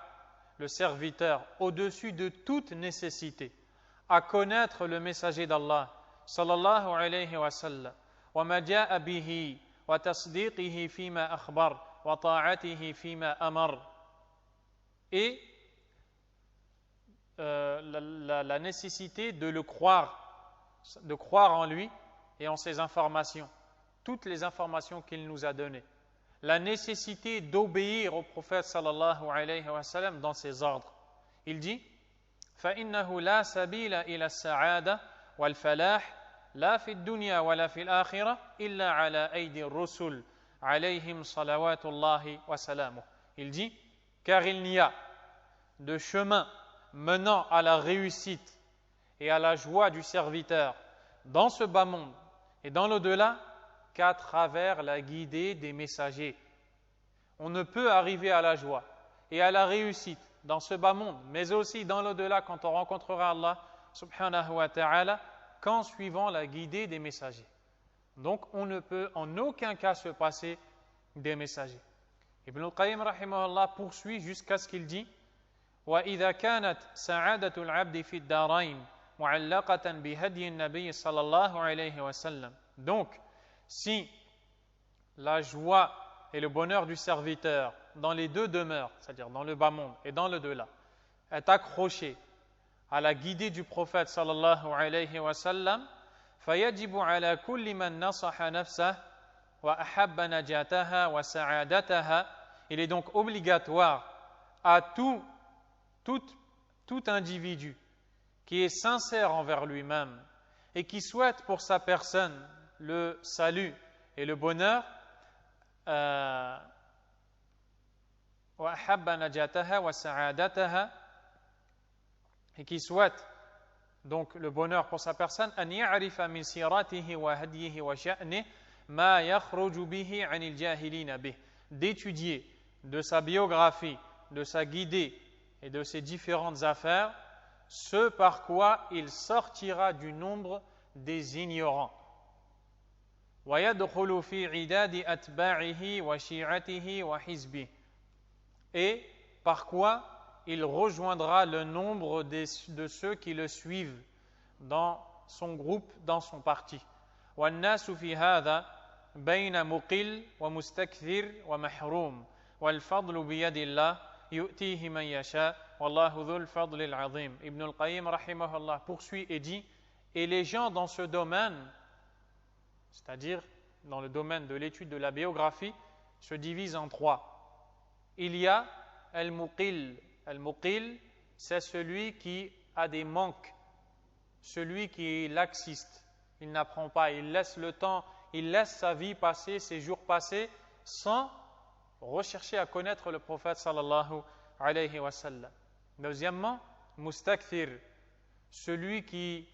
le serviteur au-dessus de toute nécessité à connaître le messager d'Allah sallallahu alayhi wa sallam wa ma jaa bihi wa tasdiqihi fima akhbar wa ta'atihi fima amar, et la nécessité de le croire, de croire en lui et en ses informations, toutes les informations qu'il nous a données, la nécessité d'obéir au prophète sallallahu alayhi wa sallam dans ses ordres. Il dit فإنه لا سبيل إلى السعادة والفلاح لا في الدنيا ولا في الآخرة إلا على أيدي الرسل عليهم صلوات الله وسلامه. Il dit, car il n'y a de chemin menant à la réussite et à la joie du serviteur dans ce bas monde et dans l'au-delà qu'à travers la guidée des messagers. On ne peut arriver à la joie et à la réussite dans ce bas monde, mais aussi dans l'au-delà quand on rencontrera Allah subhanahu wa ta'ala, qu'en suivant la guidée des messagers. Donc on ne peut en aucun cas se passer des messagers. Ibn al-Qayyim rahimahullah poursuit jusqu'à ce qu'il dit وَإِذَا كَانَتْ سَعَادَةُ الْعَبْدِ فِي الدَّارَيْنِ مُعَلَّقَةً بِهَدْيِ النَّبِيِّ صلى الله عليه وسلم. Donc, si la joie et le bonheur du serviteur dans les deux demeures, c'est-à-dire dans le bas monde et dans le delà, est accroché à la guidée du prophète sallallahu alayhi wa sallam, فَيَجِبُ عَلَى كُلِّ مَنْ نَصَحَ نَفْسَهُ وَأَحَبَّ نَجَاتَهَا وَسَعَادَتَهَا. Il est donc obligatoire à tout individu qui est sincère envers lui-même et qui souhaite pour sa personne le salut et le bonheur, et qui souhaite donc le bonheur pour sa personne, أن يعرف من سيرته وهديه وشأنه ما يخرج به عن الجاهلين به, d'étudier de sa biographie, de sa guidée et de ses différentes affaires, ce par quoi il sortira du nombre des ignorants. وَيَدْخُلُ فِي عِدَادِ أَتْبَاعِهِ وَشِيعَتِهِ وَحِزْبِهِ. Et par quoi il rejoindra le nombre de ceux qui le suivent dans son groupe, dans son parti. وَالنَّاسُ فِي هَذَا بَيْنَ مُقِلٍّ وَمُسْتَكْثِرٍ وَمَحْرُومٍ وَالْفَضْلُ بِيَدِ اللَّهِ يُؤْتِيهِ مَنْ يَشَاءُ وَاللَّهُ ذُو الْفَضْلِ الْعَظِيمِ. Ibn al-Qayyim rahimahullah poursuit et dit, et les gens dans ce domaine, c'est-à-dire dans le domaine de l'étude de la biographie, se divisent en trois. Il y a al-muqil. Al-muqil, c'est celui qui a des manques, celui qui est laxiste. Il n'apprend pas, il laisse le temps, il laisse sa vie passer, ses jours passer, sans rechercher à connaître le prophète sallallahu alayhi wa sallam. Deuxièmement, mustakthir, celui qui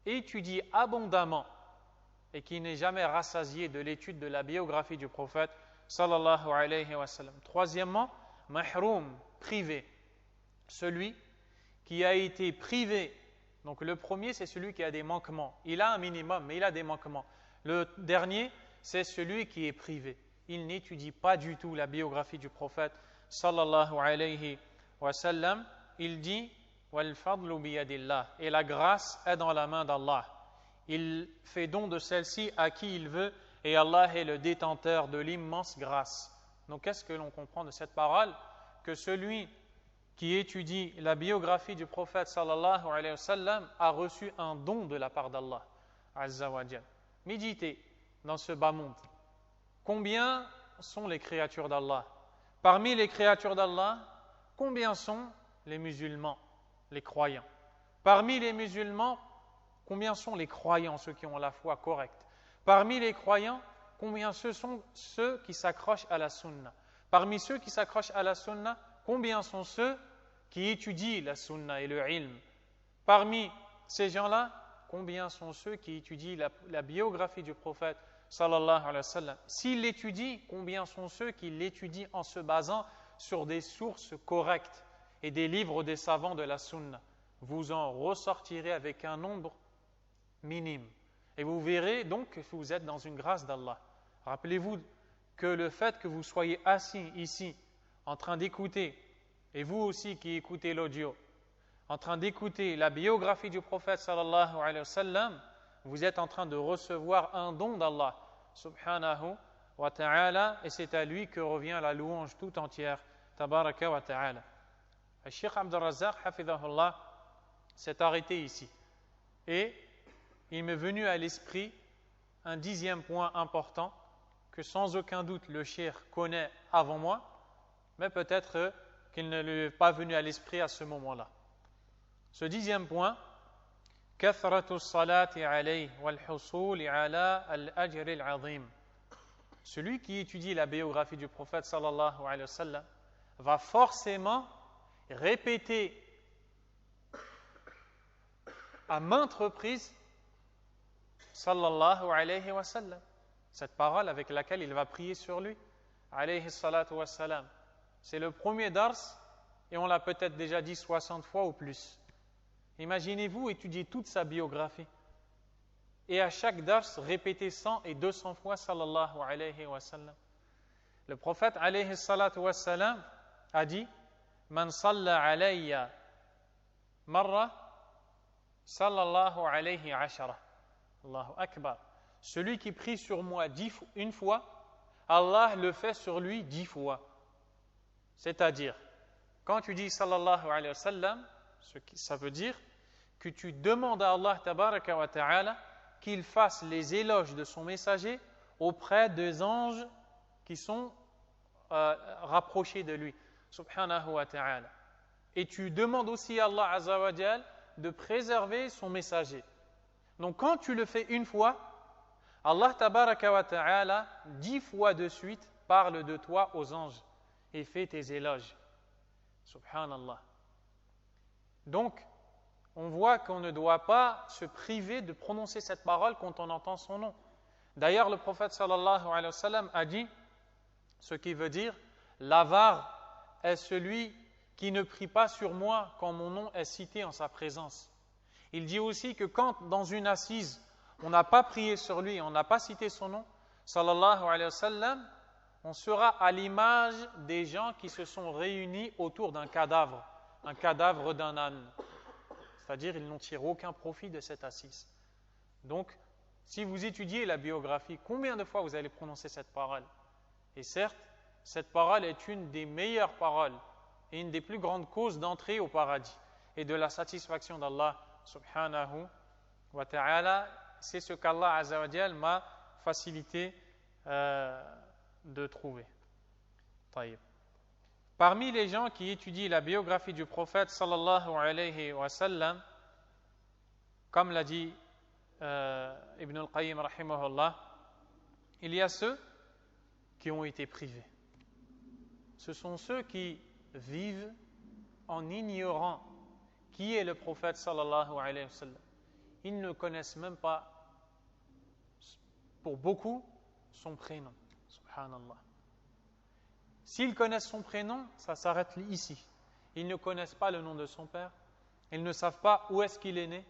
étudie abondamment et qui n'est jamais rassasié de l'étude de la biographie du prophète sallallahu alayhi wa sallam. Troisièmement, mahroum, privé, celui qui a été privé. Donc le premier, c'est celui qui a des manquements. Il a un minimum, mais il a des manquements. Le dernier, c'est celui qui est privé. Il n'étudie pas du tout la biographie du prophète sallallahu alayhi wa sallam. Il dit « Wal fadlu biyadillah » et la grâce est dans la main d'Allah. Il fait don de celle-ci à qui il veut et Allah est le détenteur de l'immense grâce. Donc qu'est-ce que l'on comprend de cette parole? Que celui qui étudie la biographie du prophète sallallahu alayhi wa sallam a reçu un don de la part d'Allah azza wa jal. Méditez dans ce bas monde. Combien sont les créatures d'Allah? Parmi les créatures d'Allah, combien sont les musulmans, les croyants? Parmi les musulmans, combien sont les croyants, ceux qui ont la foi correcte? Parmi les croyants, combien ce sont ceux qui s'accrochent à la sunna? Parmi ceux qui s'accrochent à la sunna, combien sont ceux qui étudient la sunna et le ilm? Parmi ces gens-là, combien sont ceux qui étudient la biographie du prophète sallallahu alayhi wa sallam? S'ils l'étudient, combien sont ceux qui l'étudient en se basant sur des sources correctes et des livres des savants de la sunna? Vous en ressortirez avec un nombre minime. Et vous verrez donc que vous êtes dans une grâce d'Allah. Rappelez-vous que le fait que vous soyez assis ici, en train d'écouter, et vous aussi qui écoutez l'audio, en train d'écouter la biographie du prophète sallallahu alayhi wa sallam, vous êtes en train de recevoir un don d'Allah subhanahu wa ta'ala, et c'est à lui que revient la louange tout entière, tabaraka wa ta'ala. Le Cheikh Abdul Razzaq, hafidhahullah, s'est arrêté ici. Et il m'est venu à l'esprit un 10e point important que sans aucun doute le Cheikh connaît avant moi, mais peut-être qu'il ne lui est pas venu à l'esprit à ce moment-là. Ce 10e point, kathratu salati alayhi wal husuli ala al-ajr al-azim. Celui qui étudie la biographie du prophète sallallahu alayhi wa sallam va forcément répéter à maintes reprises sallallahu alayhi wa sallam, cette parole avec laquelle il va prier sur lui, alayhi salatu wa salam. C'est le premier dars et on l'a peut-être déjà dit 60 fois ou plus. Imaginez-vous étudier toute sa biographie et à chaque dars répéter 100 et 200 fois sallallahu alayhi wa sallam. Le prophète alayhi salatu wa salam a dit Man salla alayya marra sallallahu alayhi ashara. Allahu akbar. Celui qui prie sur moi une fois, Allah le fait sur lui 10 fois. C'est-à-dire, quand tu dis sallallahu alayhi wa sallam, ça veut dire que tu demandes à Allah tabaraka wa ta'ala qu'il fasse les éloges de son messager auprès des anges qui sont rapprochés de lui, subhanahu wa ta'ala. Et tu demandes aussi à Allah azza wa jal de préserver son messager. Donc quand tu le fais une fois, Allah tabaraka wa ta'ala 10 fois de suite parle de toi aux anges et fait tes éloges. Subhanallah. Donc, on voit qu'on ne doit pas se priver de prononcer cette parole quand on entend son nom. D'ailleurs, le prophète sallallahu alayhi wa sallam a dit, ce qui veut dire, l'avare est celui qui ne prie pas sur moi quand mon nom est cité en sa présence. Il dit aussi que quand dans une assise, on n'a pas prié sur lui, on n'a pas cité son nom, sallallahu alayhi wa sallam, on sera à l'image des gens qui se sont réunis autour d'un cadavre d'un âne. C'est-à-dire, ils n'ont tiré aucun profit de cette assise. Donc, si vous étudiez la biographie, combien de fois vous allez prononcer cette parole? Et certes, cette parole est une des meilleures paroles et une des plus grandes causes d'entrée au paradis et de la satisfaction d'Allah subhanahu wa ta'ala. C'est ce qu'Allah azza wa jal m'a facilité de trouver. Taïb. Parmi les gens qui étudient la biographie du prophète sallallahu alayhi wa sallam, comme l'a dit Ibn al-Qayyim rahimahullah, il y a ceux qui ont été privés. Ce sont ceux qui vivent en ignorant qui est le prophète sallallahu alayhi wa sallam. Ils ne connaissent même pas, pour beaucoup, son prénom. Subhanallah. S'ils connaissent son prénom, ça s'arrête ici. Ils ne connaissent pas le nom de son père. Ils ne savent pas où est-ce qu'il est né.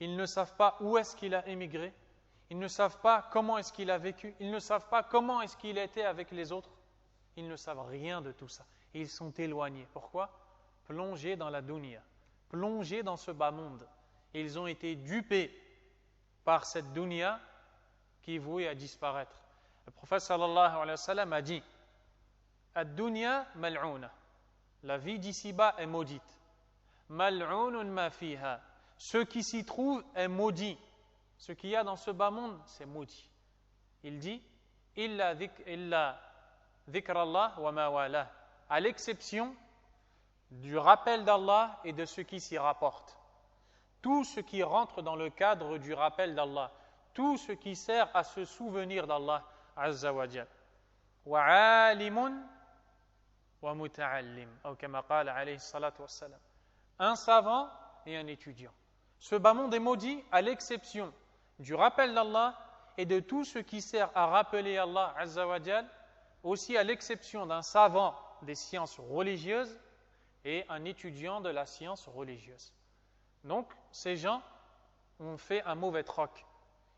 Ils ne savent pas où est-ce qu'il a émigré. Ils ne savent pas comment est-ce qu'il a vécu. Ils ne savent pas comment est-ce qu'il était avec les autres. Ils ne savent rien de tout ça. Et ils sont éloignés. Pourquoi? Plongés dans la dunya, plongés dans ce bas monde. Et ils ont été dupés par cette dunya qui est vouée à disparaître. Le prophète sallallahu alayhi wa sallam a dit: Ad-dunya mal'ouna. La vie d'ici-bas est maudite. Mal'ounun ma fiha. Ce qui s'y trouve est maudit. Ce qu'il y a dans ce bas monde, c'est maudit. Il dit: Illa dhikrallah wa ma wala. À l'exception du rappel d'Allah et de ce qui s'y rapporte. Tout ce qui rentre dans le cadre du rappel d'Allah, tout ce qui sert à se souvenir d'Allah azza wa jal. Wa alimun wa muta'allim, ou kama qala alayhi salatu wassalam. Un savant et un étudiant. Ce bas monde est maudit à l'exception du rappel d'Allah et de tout ce qui sert à rappeler Allah azza wa jal, aussi à l'exception d'un savant des sciences religieuses et un étudiant de la science religieuse. Donc, ces gens ont fait un mauvais troc.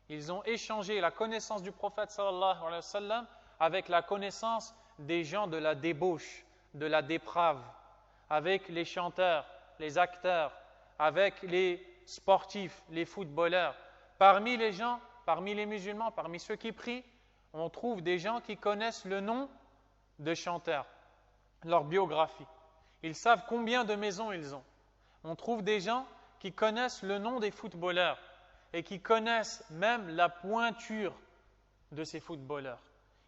Ils ont échangé la connaissance du prophète sallallahu alayhi wa sallam avec la connaissance des gens de la débauche, de la déprave, avec les chanteurs, les acteurs, avec les sportifs, les footballeurs. Parmi les gens, parmi les musulmans, parmi ceux qui prient, on trouve des gens qui connaissent le nom de chanteurs, leur biographie. Ils savent combien de maisons ils ont. On trouve des gens qui connaissent le nom des footballeurs et qui connaissent même la pointure de ces footballeurs.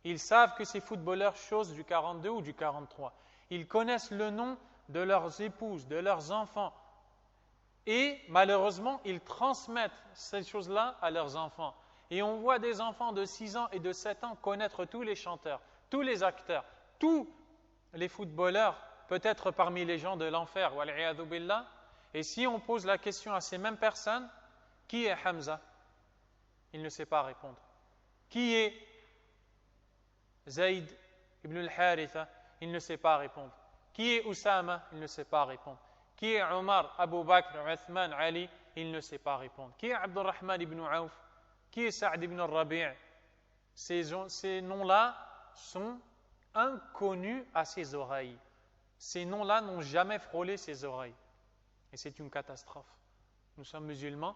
Ils savent que ces footballeurs chose du 42 ou du 43. Ils connaissent le nom de leurs épouses, de leurs enfants. Et malheureusement, ils transmettent ces choses-là à leurs enfants. Et on voit des enfants de 6 ans et de 7 ans connaître tous les chanteurs, tous les acteurs, tous les footballeurs, peut-être parmi les gens de l'enfer, wal'iyadhu billah. Et si on pose la question à ces mêmes personnes, qui est Hamza? Il ne sait pas répondre. Qui est Zayd ibn al-Haritha? Il ne sait pas répondre. Qui est Oussama? Il ne sait pas répondre. Qui est Omar, Abu Bakr, Uthman, Ali? Il ne sait pas répondre. Qui est Abdurrahman ibn Auf? Qui est Sa'd ibn al-Rabi'? Ces noms-là sont inconnus à ses oreilles. Ces noms-là n'ont jamais frôlé ses oreilles. Et c'est une catastrophe. Nous sommes musulmans,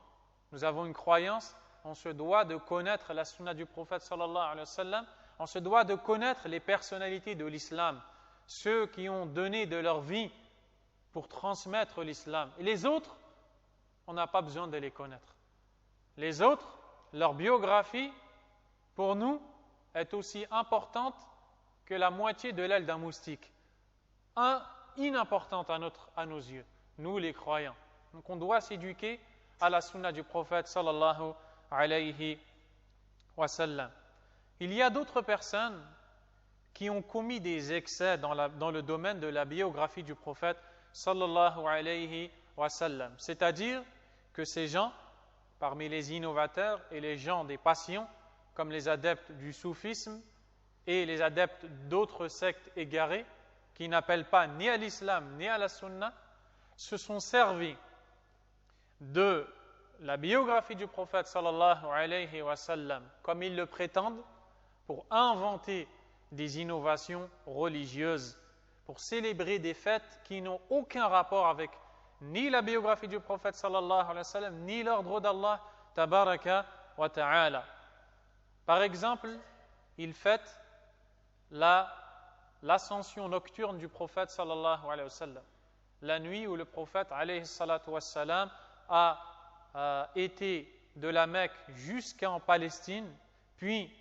nous avons une croyance, on se doit de connaître la sunna du prophète sallallahu alayhi wa sallam, on se doit de connaître les personnalités de l'islam, ceux qui ont donné de leur vie pour transmettre l'islam. Et les autres, on n'a pas besoin de les connaître. Les autres, leur biographie, pour nous, est aussi importante que la moitié de l'aile d'un moustique. Inimportante à nos yeux, nous les croyants. Donc on doit s'éduquer à la sunna du prophète sallallahu alayhi wa sallam. Il y a d'autres personnes qui ont commis des excès dans le domaine de la biographie du prophète sallallahu alayhi wa sallam. C'est-à-dire que ces gens, parmi les innovateurs et les gens des passions, comme les adeptes du soufisme et les adeptes d'autres sectes égarées, qui n'appellent pas ni à l'islam ni à la sunna, se sont servis de la biographie du prophète sallallahu alayhi wa sallam, comme ils le prétendent, pour inventer des innovations religieuses, pour célébrer des fêtes qui n'ont aucun rapport avec ni la biographie du prophète sallallahu alayhi wa sallam, ni l'ordre d'Allah tabaraka wa ta'ala. Par exemple, ils fêtent l'ascension nocturne du prophète sallallahu alayhi wa sallam, la nuit où le prophète alayhi salatu wa sallam a été de la Mecque jusqu'en Palestine, puis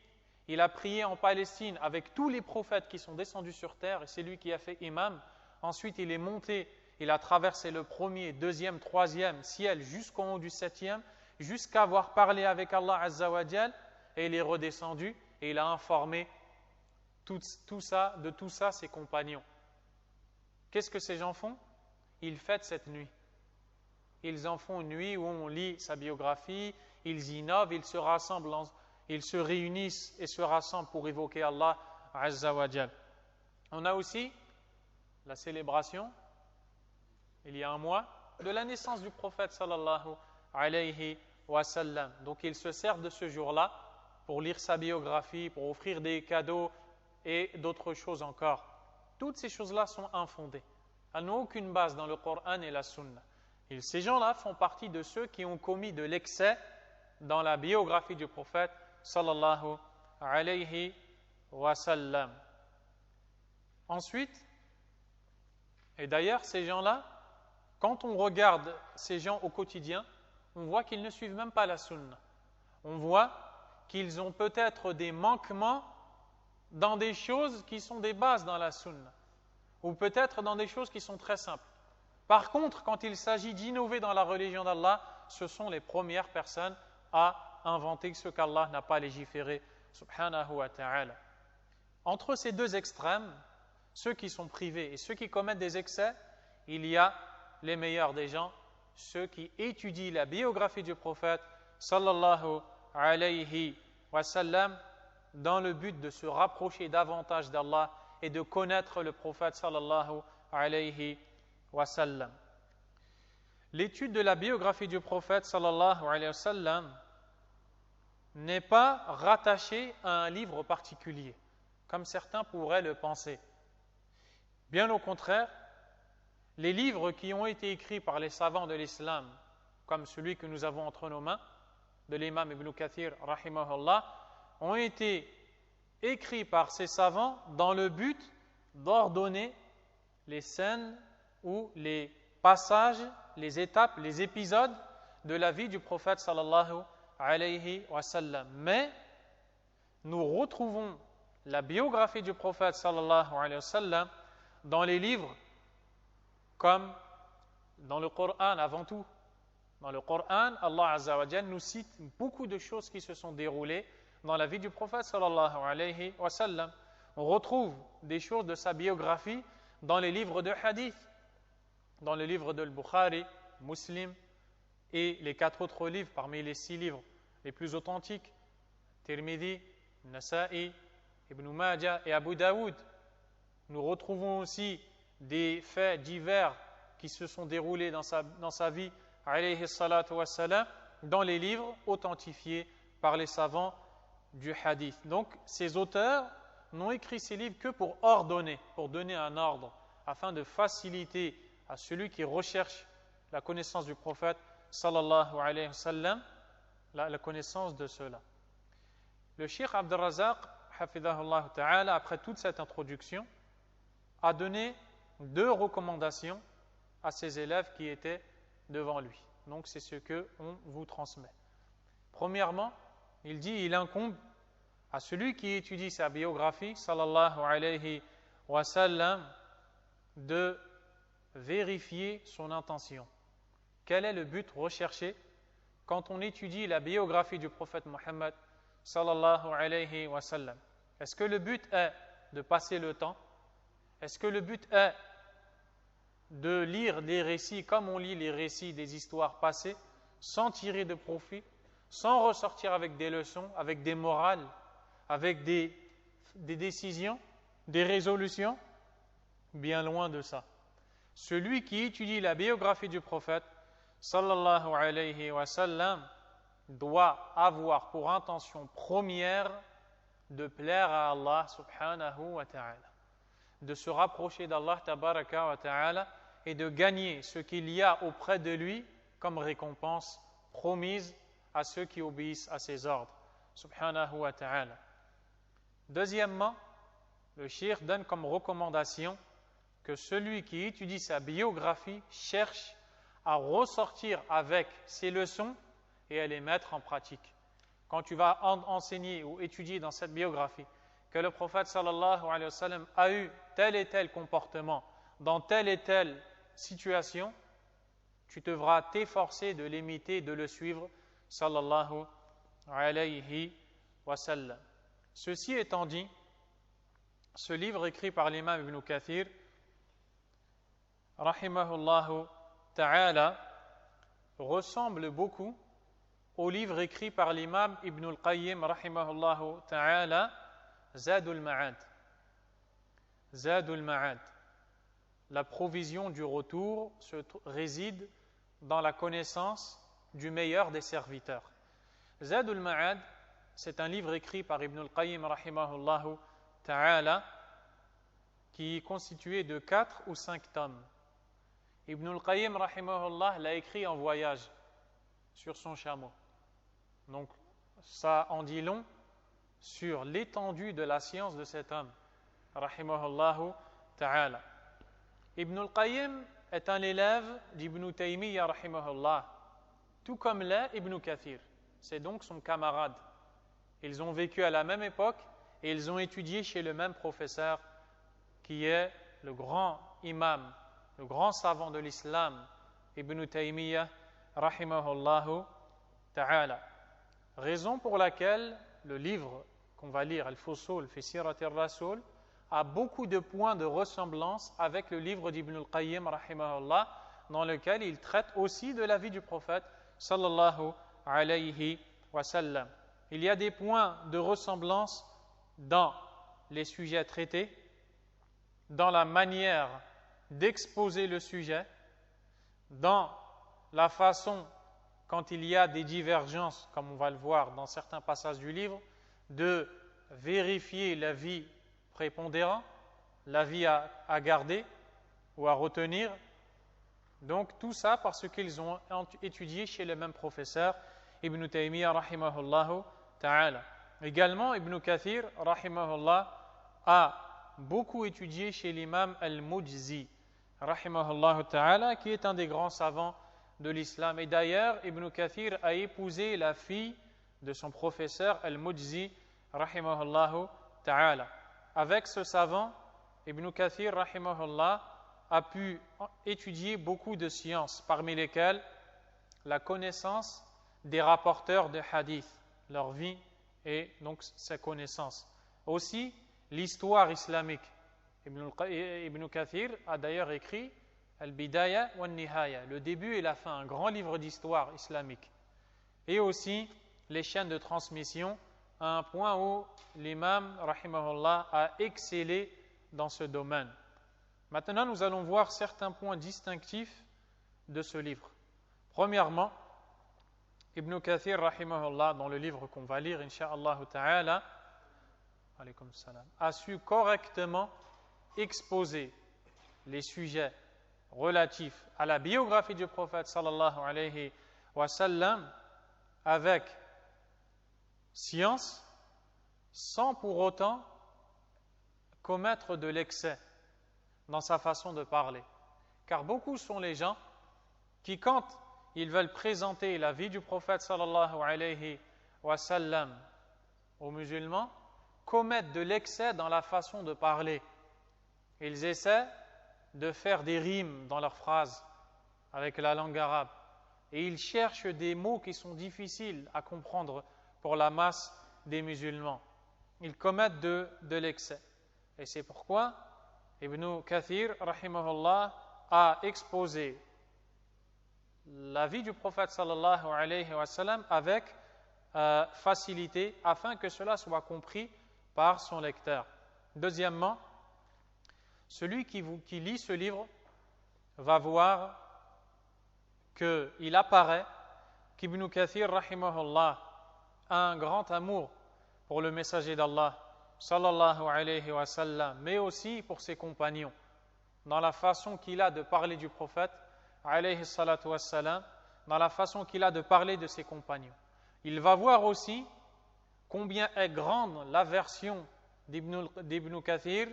il a prié en Palestine avec tous les prophètes qui sont descendus sur terre, et c'est lui qui a fait imam. Ensuite, il est monté, il a traversé le premier, deuxième, troisième ciel jusqu'en haut du septième, jusqu'à avoir parlé avec Allah Azza wa Jal, et il est redescendu et il a informé de tout ça ses compagnons. Qu'est-ce que ces gens font? Ils fêtent cette nuit. Ils en font une nuit où on lit sa biographie, ils innovent, ils se rassemblent, ils se réunissent et se rassemblent pour évoquer Allah Azza wa Jal. On a aussi la célébration, il y a un mois, de la naissance du prophète sallallahu alayhi wa sallam. Donc ils se servent de ce jour-là pour lire sa biographie, pour offrir des cadeaux et d'autres choses encore. Toutes ces choses-là sont infondées. Elles n'ont aucune base dans le Coran et la Sunna. Et ces gens-là font partie de ceux qui ont commis de l'excès dans la biographie du prophète sallallahu alayhi wa sallam. Ensuite, et d'ailleurs ces gens-là, quand on regarde ces gens au quotidien, on voit qu'ils ne suivent même pas la Sunna. On voit qu'ils ont peut-être des manquements dans des choses qui sont des bases dans la Sunna, ou peut-être dans des choses qui sont très simples. Par contre, quand il s'agit d'innover dans la religion d'Allah, ce sont les premières personnes à inventer ce qu'Allah n'a pas légiféré, subhanahu wa ta'ala. Entre ces deux extrêmes, ceux qui sont privés et ceux qui commettent des excès, il y a les meilleurs des gens, ceux qui étudient la biographie du prophète, sallallahu alayhi wa sallam, dans le but de se rapprocher davantage d'Allah et de connaître le prophète, sallallahu alayhi wa sallam. L'étude de la biographie du prophète sallallahu alayhi wa sallam n'est pas rattachée à un livre particulier, comme certains pourraient le penser. Bien au contraire, les livres qui ont été écrits par les savants de l'islam, comme celui que nous avons entre nos mains, de l'imam Ibn Kathir, rahimahullah, ont été écrits par ces savants dans le but d'ordonner les scènes ou les passages, les étapes, les épisodes de la vie du prophète sallallahu alayhi wa sallam. Mais nous retrouvons la biographie du prophète sallallahu alayhi wa sallam dans les livres comme dans le Coran avant tout. Dans le Coran, Allah Azza wa Jalla nous cite beaucoup de choses qui se sont déroulées dans la vie du prophète sallallahu alayhi wa sallam. On retrouve des choses de sa biographie dans les livres de hadith, dans le livre de Bukhari, Muslim et les 4 autres livres parmi les 6 livres les plus authentiques, Tirmidhi, Nasa'i, Ibn Majah et Abu Daoud. Nous retrouvons aussi des faits divers qui se sont déroulés dans sa vie, alayhi salatu wassalam, dans les livres authentifiés par les savants du hadith. Donc, ces auteurs n'ont écrit ces livres que pour ordonner, pour donner un ordre, afin de faciliter à celui qui recherche la connaissance du prophète, sallallahu alayhi wa sallam, la connaissance de cela. Le Cheikh Abd al-Razaq, hafidhahullah ta'ala, après toute cette introduction, a donné 2 recommandations à ses élèves qui étaient devant lui. Donc, c'est ce qu'on vous transmet. Premièrement, il dit, il incombe à celui qui étudie sa biographie, sallallahu alayhi wa sallam, de vérifier son intention. Quel est le but recherché quand on étudie la biographie du prophète Mohammed, sallallahu alayhi wa sallam? Est-ce que le but est de passer le temps? Est-ce que le but est de lire des récits comme on lit les récits des histoires passées, sans tirer de profit, sans ressortir avec des leçons, avec des morales, avec des décisions, des résolutions? Bien loin de ça. Celui qui étudie la biographie du prophète, sallallahu alayhi wa sallam, doit avoir pour intention première de plaire à Allah subhanahu wa ta'ala, de se rapprocher d'Allah tabaraka wa ta'ala et de gagner ce qu'il y a auprès de lui comme récompense promise à ceux qui obéissent à ses ordres, subhanahu wa ta'ala. Deuxièmement, le cheikh donne comme recommandation que celui qui étudie sa biographie cherche à ressortir avec ses leçons et à les mettre en pratique. Quand tu vas enseigner ou étudier dans cette biographie que le prophète sallallahu alayhi wa sallam a eu tel et tel comportement dans telle et telle situation, tu devras t'efforcer de l'imiter, de le suivre, sallallahu alayhi wa sallam. Ceci étant dit, ce livre écrit par l'imam Ibn Kathir, rahimahullahu ta'ala, ressemble beaucoup au livre écrit par l'imam Ibn al-Qayyim, rahimahullahu ta'ala, Zadul Ma'ad. Zadul Ma'ad. La provision du retour réside dans la connaissance du meilleur des serviteurs. Zadul Ma'ad, c'est un livre écrit par Ibn al-Qayyim, rahimahullahu ta'ala, qui est constitué de 4 ou 5 tomes. Ibn al-Qayyim, rahimahullah, l'a écrit en voyage sur son chameau. Donc, ça en dit long sur l'étendue de la science de cet homme, rahimahullahu ta'ala. Ibn al-Qayyim est un élève d'Ibn Taymiyyah, rahimahullah, tout comme l'est Ibn Kathir. C'est donc son camarade. Ils ont vécu à la même époque et ils ont étudié chez le même professeur qui est le grand imam, le grand savant de l'islam, Ibn Taymiyyah, rahimahullahu ta'ala. Raison pour laquelle le livre qu'on va lire, Al-Fusul fi Siratir Rasul, a beaucoup de points de ressemblance avec le livre d'Ibn al-Qayyim, rahimahullah, dans lequel il traite aussi de la vie du prophète, sallallahu alayhi wa sallam. Il y a des points de ressemblance dans les sujets traités, dans la manière d'exposer le sujet, dans la façon, quand il y a des divergences, comme on va le voir dans certains passages du livre, de vérifier l'avis prépondérant, l'avis à garder ou à retenir. Donc tout ça parce qu'ils ont étudié chez le même professeur, Ibn Taymiyyah, rahimahullahu ta'ala. Également, Ibn Kathir, rahimahullah, a beaucoup étudié chez l'imam Al-Mujzi, rahimahullahu ta'ala, qui est un des grands savants de l'islam. Et d'ailleurs, Ibn Kathir a épousé la fille de son professeur Al-Mujzi, rahimahullahu ta'ala. Avec ce savant, Ibn Kathir, rahimahullah, a pu étudier beaucoup de sciences, parmi lesquelles la connaissance des rapporteurs de hadith, leur vie et donc ses connaissances. Aussi, l'histoire islamique. Ibn Kathir a d'ailleurs écrit Al-Bidaya wa Nihaya, le début et la fin, un grand livre d'histoire islamique. Et aussi les chaînes de transmission, à un point où l'imam, rahimahullah, a excellé dans ce domaine. Maintenant, nous allons voir certains points distinctifs de ce livre. Premièrement, Ibn Kathir, rahimahullah, dans le livre qu'on va lire, incha'Allah ta'ala, a su correctement exposer les sujets relatifs à la biographie du prophète sallallahu alayhi wa sallam avec science, sans pour autant commettre de l'excès dans sa façon de parler. Car beaucoup sont les gens qui, quand ils veulent présenter la vie du prophète sallallahu alayhi wa sallam aux musulmans, commettent de l'excès dans la façon de parler. Ils essaient de faire des rimes dans leurs phrases avec la langue arabe. Et ils cherchent des mots qui sont difficiles à comprendre pour la masse des musulmans. Ils commettent de l'excès. Et c'est pourquoi Ibn Kathir, rahimahullah, a exposé la vie du prophète sallallahu alayhi wa sallam avec facilité afin que cela soit compris par son lecteur. Deuxièmement, celui qui lit ce livre va voir qu'il apparaît qu'Ibn Kathir, rahimahullah, a un grand amour pour le messager d'Allah, sallallahu alayhi wa sallam, mais aussi pour ses compagnons, dans la façon qu'il a de parler du prophète, alayhi salatu wa sallam, dans la façon qu'il a de parler de ses compagnons. Il va voir aussi combien est grande l'aversion d'Ibn Kathir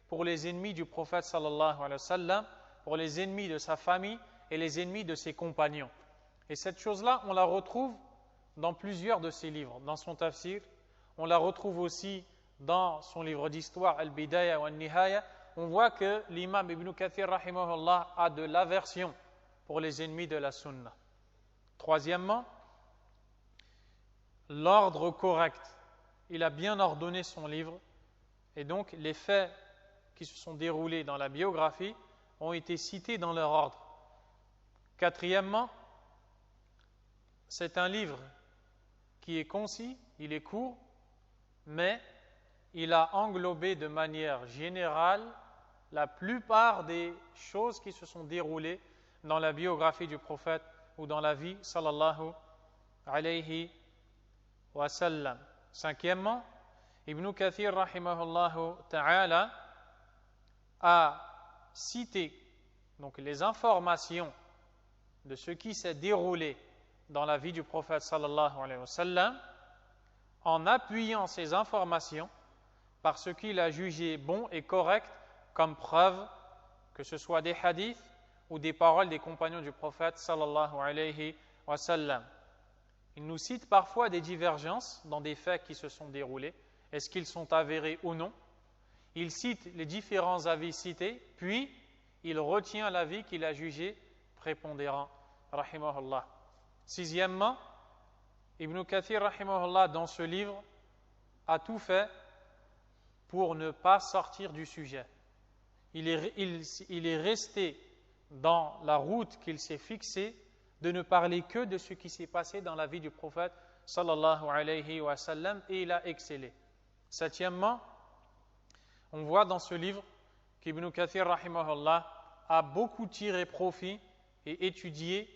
pour les ennemis du prophète sallallahu alayhi wa sallam, pour les ennemis de sa famille et les ennemis de ses compagnons. Et cette chose-là, on la retrouve dans plusieurs de ses livres, dans son tafsir, on la retrouve aussi dans son livre d'histoire, Al-Bidaya wa Al-Nihaya. On voit que l'imam Ibn Kathir, rahimahullah, a de l'aversion pour les ennemis de la sunna. Troisièmement, l'ordre correct. Il a bien ordonné son livre, et donc les faits qui se sont déroulés dans la biographie ont été cités dans leur ordre. Quatrièmement, c'est un livre qui est concis, il est court, mais il a englobé de manière générale la plupart des choses qui se sont déroulées dans la biographie du prophète ou dans la vie sallallahu alayhi wa sallam. Cinquièmement, Ibn Kathir rahimahullah ta'ala a cité donc les informations de ce qui s'est déroulé dans la vie du prophète sallallahu alayhi wa sallam en appuyant ces informations par ce qu'il a jugé bon et correct comme preuve, que ce soit des hadiths ou des paroles des compagnons du prophète sallallahu alayhi wa sallam. Il nous cite parfois des divergences dans des faits qui se sont déroulés. Est-ce qu'ils sont avérés ou non? Il cite les différents avis cités, puis il retient l'avis qu'il a jugé prépondérant, rahimahullah. Sixièmement, Ibn Kathir, rahimahullah, dans ce livre, a tout fait pour ne pas sortir du sujet. Il est resté dans la route qu'il s'est fixée de ne parler que de ce qui s'est passé dans la vie du prophète sallallahu alayhi wa sallam, et il a excellé. Septièmement, on voit dans ce livre qu'Ibn Kathir rahimahullah a beaucoup tiré profit et étudié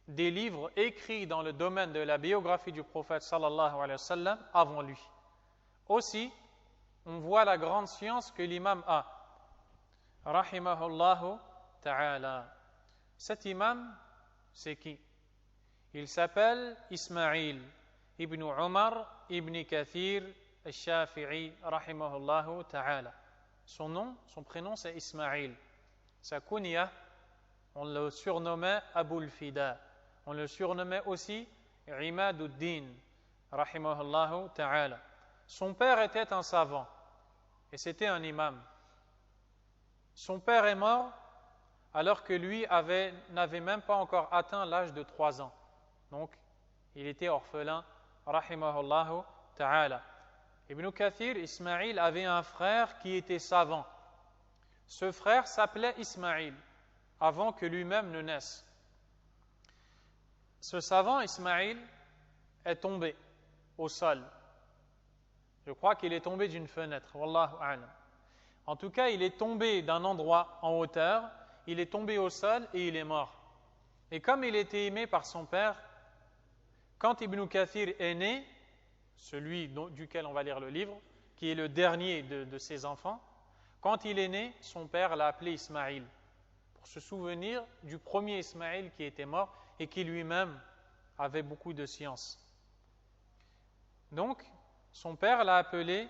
des livres écrits dans le domaine de la biographie du prophète sallallahu alayhi wa sallam avant lui. Aussi, on voit la grande science que l'imam a, rahimahullahu ta'ala. Cet imam, c'est qui? Il s'appelle Ismaïl ibn Umar ibn Kathir al-Shafi'i rahimahullahu ta'ala. Son nom, son prénom, c'est Ismaïl. Sa kunya, on le surnommait Abul Fida. On le surnommait aussi Imaduddin rahimahullahu ta'ala. Son père était un savant et c'était un imam. Son père est mort alors que lui n'avait même pas encore atteint l'âge de 3 ans. Donc, il était orphelin, rahimahullahu ta'ala. Ibn Kathir, Ismaïl, avait un frère qui était savant. Ce frère s'appelait Ismaïl, avant que lui-même ne naisse. Ce savant, Ismaïl, est tombé au sol. Je crois qu'il est tombé d'une fenêtre, wallahu a'lam. En tout cas, il est tombé d'un endroit en hauteur, il est tombé au sol et il est mort. Et comme il était aimé par son père, quand Ibn Kathir est né, celui duquel on va lire le livre, qui est le dernier de ses enfants, quand il est né, son père l'a appelé Ismaïl, pour se souvenir du premier Ismaïl qui était mort et qui lui-même avait beaucoup de science. Donc, son père l'a appelé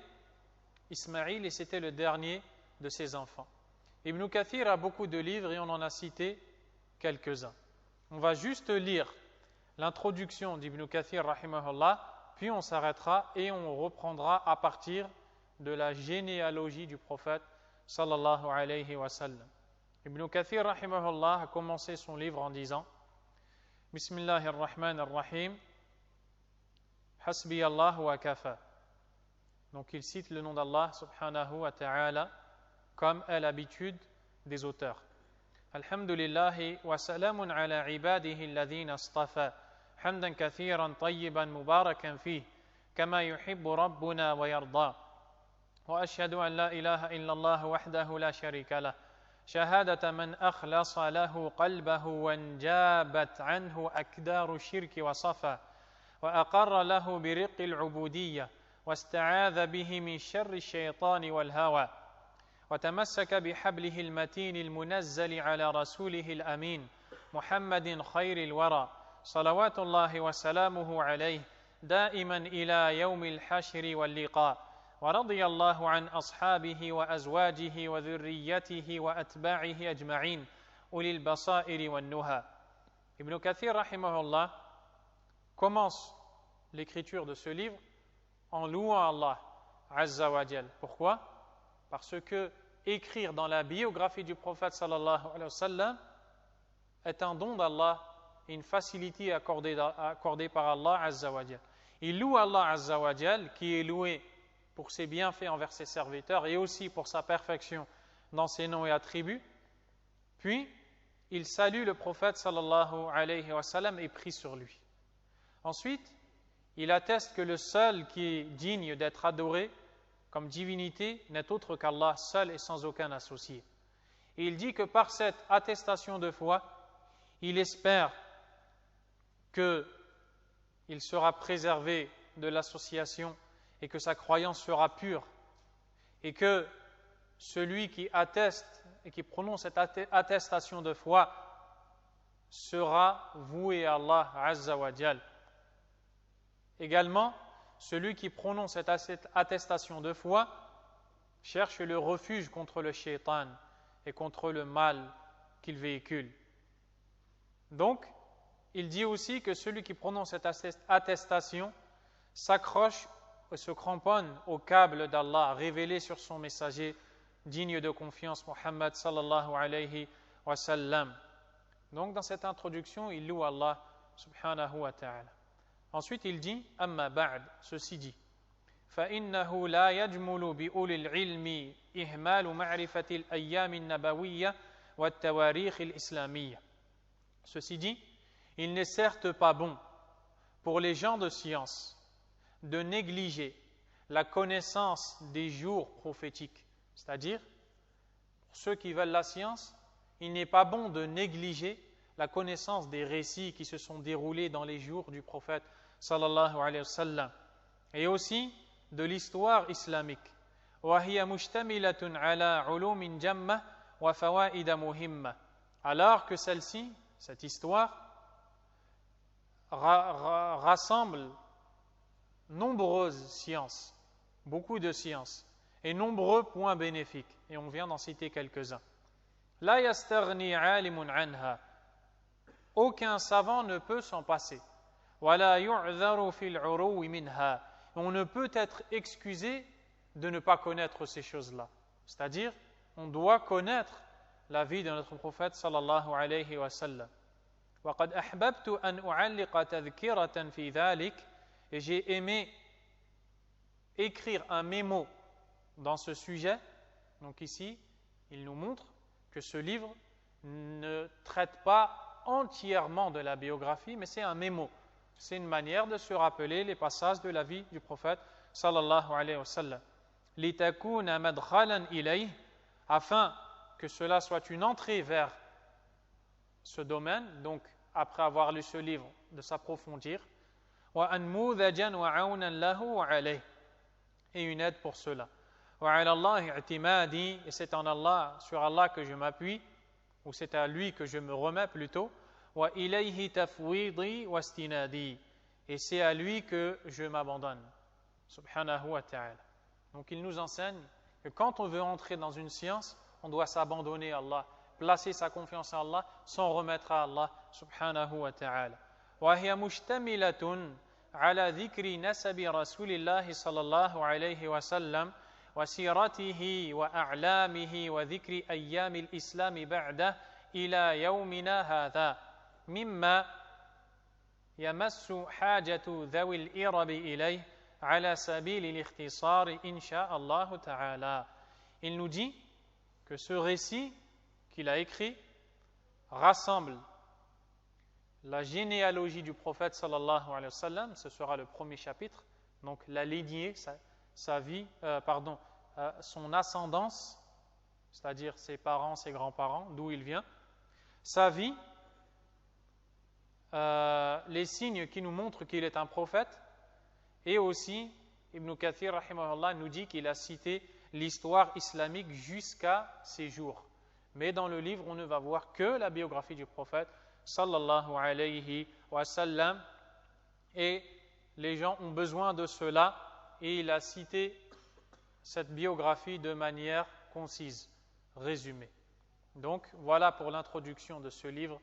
Ismaïl et c'était le dernier de ses enfants. Ibn Kathir a beaucoup de livres et on en a cité quelques-uns. On va juste lire l'introduction d'Ibn Kathir rahimahullah, puis on s'arrêtera et on reprendra à partir de la généalogie du prophète sallallahu alayhi wa sallam. Ibn Kathir rahimahullah a commencé son livre en disant Bismillahir Rahmanir Rahim Hasbi Allah wa kafa. Donc il cite le nom d'Allah subhanahu wa ta'ala comme est l'habitude des auteurs. Alhamdulillahi wa salamun ala ibadihi alladhina astafa hamdan kathiran tayyiban mubarakan fih kama yuhibbu rabbuna wa yarda. وأشهد أن لا إله إلا الله وحده لا شريك له شهادة من أخلص له قلبه وانجابت عنه أكدار الشرك وصفا وأقر له برق العبودية واستعاذ به من شر الشيطان والهوى وتمسك بحبله المتين المنزل على رسوله الأمين محمد خير الورى صلوات الله وسلامه عليه دائما إلى يوم الحشر واللقاء ورضي الله عن أصحابه وأزواجه وذريته وأتباعه أجمعين أولي البصائر والنهى. Ibn Kathir rahimahullah commence l'écriture de ce livre en louant Allah Azza wa Jal. Pourquoi? Parce que écrire dans la biographie du prophète sallallahu alayhi wa sallam est un don d'Allah et une facilité accordée par Allah Azza wa Jal. Il loue Allah Azza wa Jal qui est loué pour ses bienfaits envers ses serviteurs et aussi pour sa perfection dans ses noms et attributs. Puis, il salue le prophète sallallahu alayhi wa sallam et prie sur lui. Ensuite, il atteste que le seul qui est digne d'être adoré comme divinité n'est autre qu'Allah seul et sans aucun associé. Et il dit que par cette attestation de foi, il espère qu'il sera préservé de l'association et que sa croyance sera pure et que celui qui atteste et qui prononce cette attestation de foi sera voué à Allah Azza wa Jal. Également, celui qui prononce cette attestation de foi cherche le refuge contre le shaitan et contre le mal qu'il véhicule. Donc, il dit aussi que celui qui prononce cette attestation s'accroche et se cramponne au câble d'Allah révélé sur son messager digne de confiance, Muhammad sallallahu alayhi wa sallam. Donc, dans cette introduction, il loue Allah subhanahu wa ta'ala. Ensuite, il dit, Amma ba'd, ceci dit, فإنه لا يجمل بأولي العلم إهمال معرفة الأيام النبوية والتواريخ الإسلامية. Ceci dit, il n'est certes pas bon pour les gens de science de négliger la connaissance des jours prophétiques. C'est-à-dire, pour ceux qui veulent la science, il n'est pas bon de négliger la connaissance des récits qui se sont déroulés dans les jours du prophète sallallahu alayhi wa sallam et aussi de l'histoire islamique. وَهِيَ مُشْتَمِلَةٌ عَلَى عُلُومٍ جَمَّةٍ وَفَوَائِدَ مُهِمَّةٍ. Alors que celle-ci, cette histoire, rassemble nombreuses sciences, beaucoup de sciences et nombreux points bénéfiques. Et on vient d'en citer quelques-uns. لا يستغني عالم عنها. Aucun savant ne peut s'en passer. ولا يعذر في العرو منها. On ne peut être excusé de ne pas connaître ces choses-là. C'est-à-dire, on doit connaître la vie de notre prophète sallallahu alayhi wa sallam. وقد أحببت أن أعلق تذكرة في ذلك. Et j'ai aimé écrire un mémo dans ce sujet. Donc ici, il nous montre que ce livre ne traite pas entièrement de la biographie, mais c'est un mémo. C'est une manière de se rappeler les passages de la vie du prophète sallallahu alayhi wa sallam. لِتَكُونَ مَدْخَلًا إِلَيْهِ. Afin que cela soit une entrée vers ce domaine, donc après avoir lu ce livre, de s'approfondir. وَأَنْمُوذَجًا وَعَوْنًا لَهُ وَعَلَيْهِ. Et une aide pour cela. وَعَلَى اللَّهِ اعْتِمَادِي. Et c'est en Allah, sur Allah que je m'appuie, ou c'est à lui que je me remets plutôt. وَإِلَيْهِ تَفْوِيضِي وَاسْتِنَادِي. Et c'est à lui que je m'abandonne. Subhanahu wa ta'ala. Donc il nous enseigne que quand on veut entrer dans une science, on doit s'abandonner à Allah, placer sa confiance en Allah, s'en remettre à Allah subhanahu wa ta'ala. وَهِيَ مُشْتَمِلَةٌ عَلَى ذِكْرِ نَسَبِ رَسُولِ اللَّهِ صلى الله عليه وسلم وسيرته وأعلامه وذكر أيام الإسلام بعده إلى يومنا هذا مما يمس حاجة ذوي الإرب إليه على سبيل الاختصار إن شاء الله تعالى. Il nous dit que ce récit qu'il a écrit rassemble la généalogie du prophète sallallahu alayhi wa sallam, ce sera le premier chapitre, donc la lignée, sa vie, son ascendance, c'est-à-dire ses parents, ses grands-parents, d'où il vient, sa vie, les signes qui nous montrent qu'il est un prophète, et aussi Ibn Kathir rahimahullah nous dit qu'il a cité l'histoire islamique jusqu'à ses jours. Mais dans le livre, on ne va voir que la biographie du prophète sallallahu alayhi wa sallam, et les gens ont besoin de cela, et il a cité cette biographie de manière concise, résumée. Donc voilà pour l'introduction de ce livre.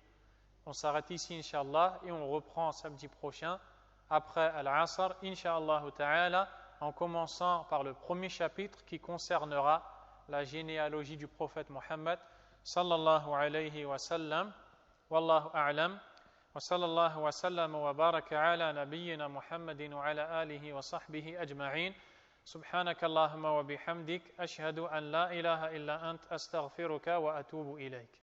On s'arrête ici incha'Allah et on reprend samedi prochain après Al-Asr incha'Allah ta'ala, en commençant par le premier chapitre qui concernera la généalogie du prophète Mohammed sallallahu alayhi wa sallam. Wallahu a'lam. Wa sallallahu wa sallam wa baraka ala nabiyyina Muhammadin wa ala alihi wa sahbihi ajma'in. سبحانك اللهم وبحمدك أشهد أن لا إله إلا أنت أستغفرك وأتوب إليك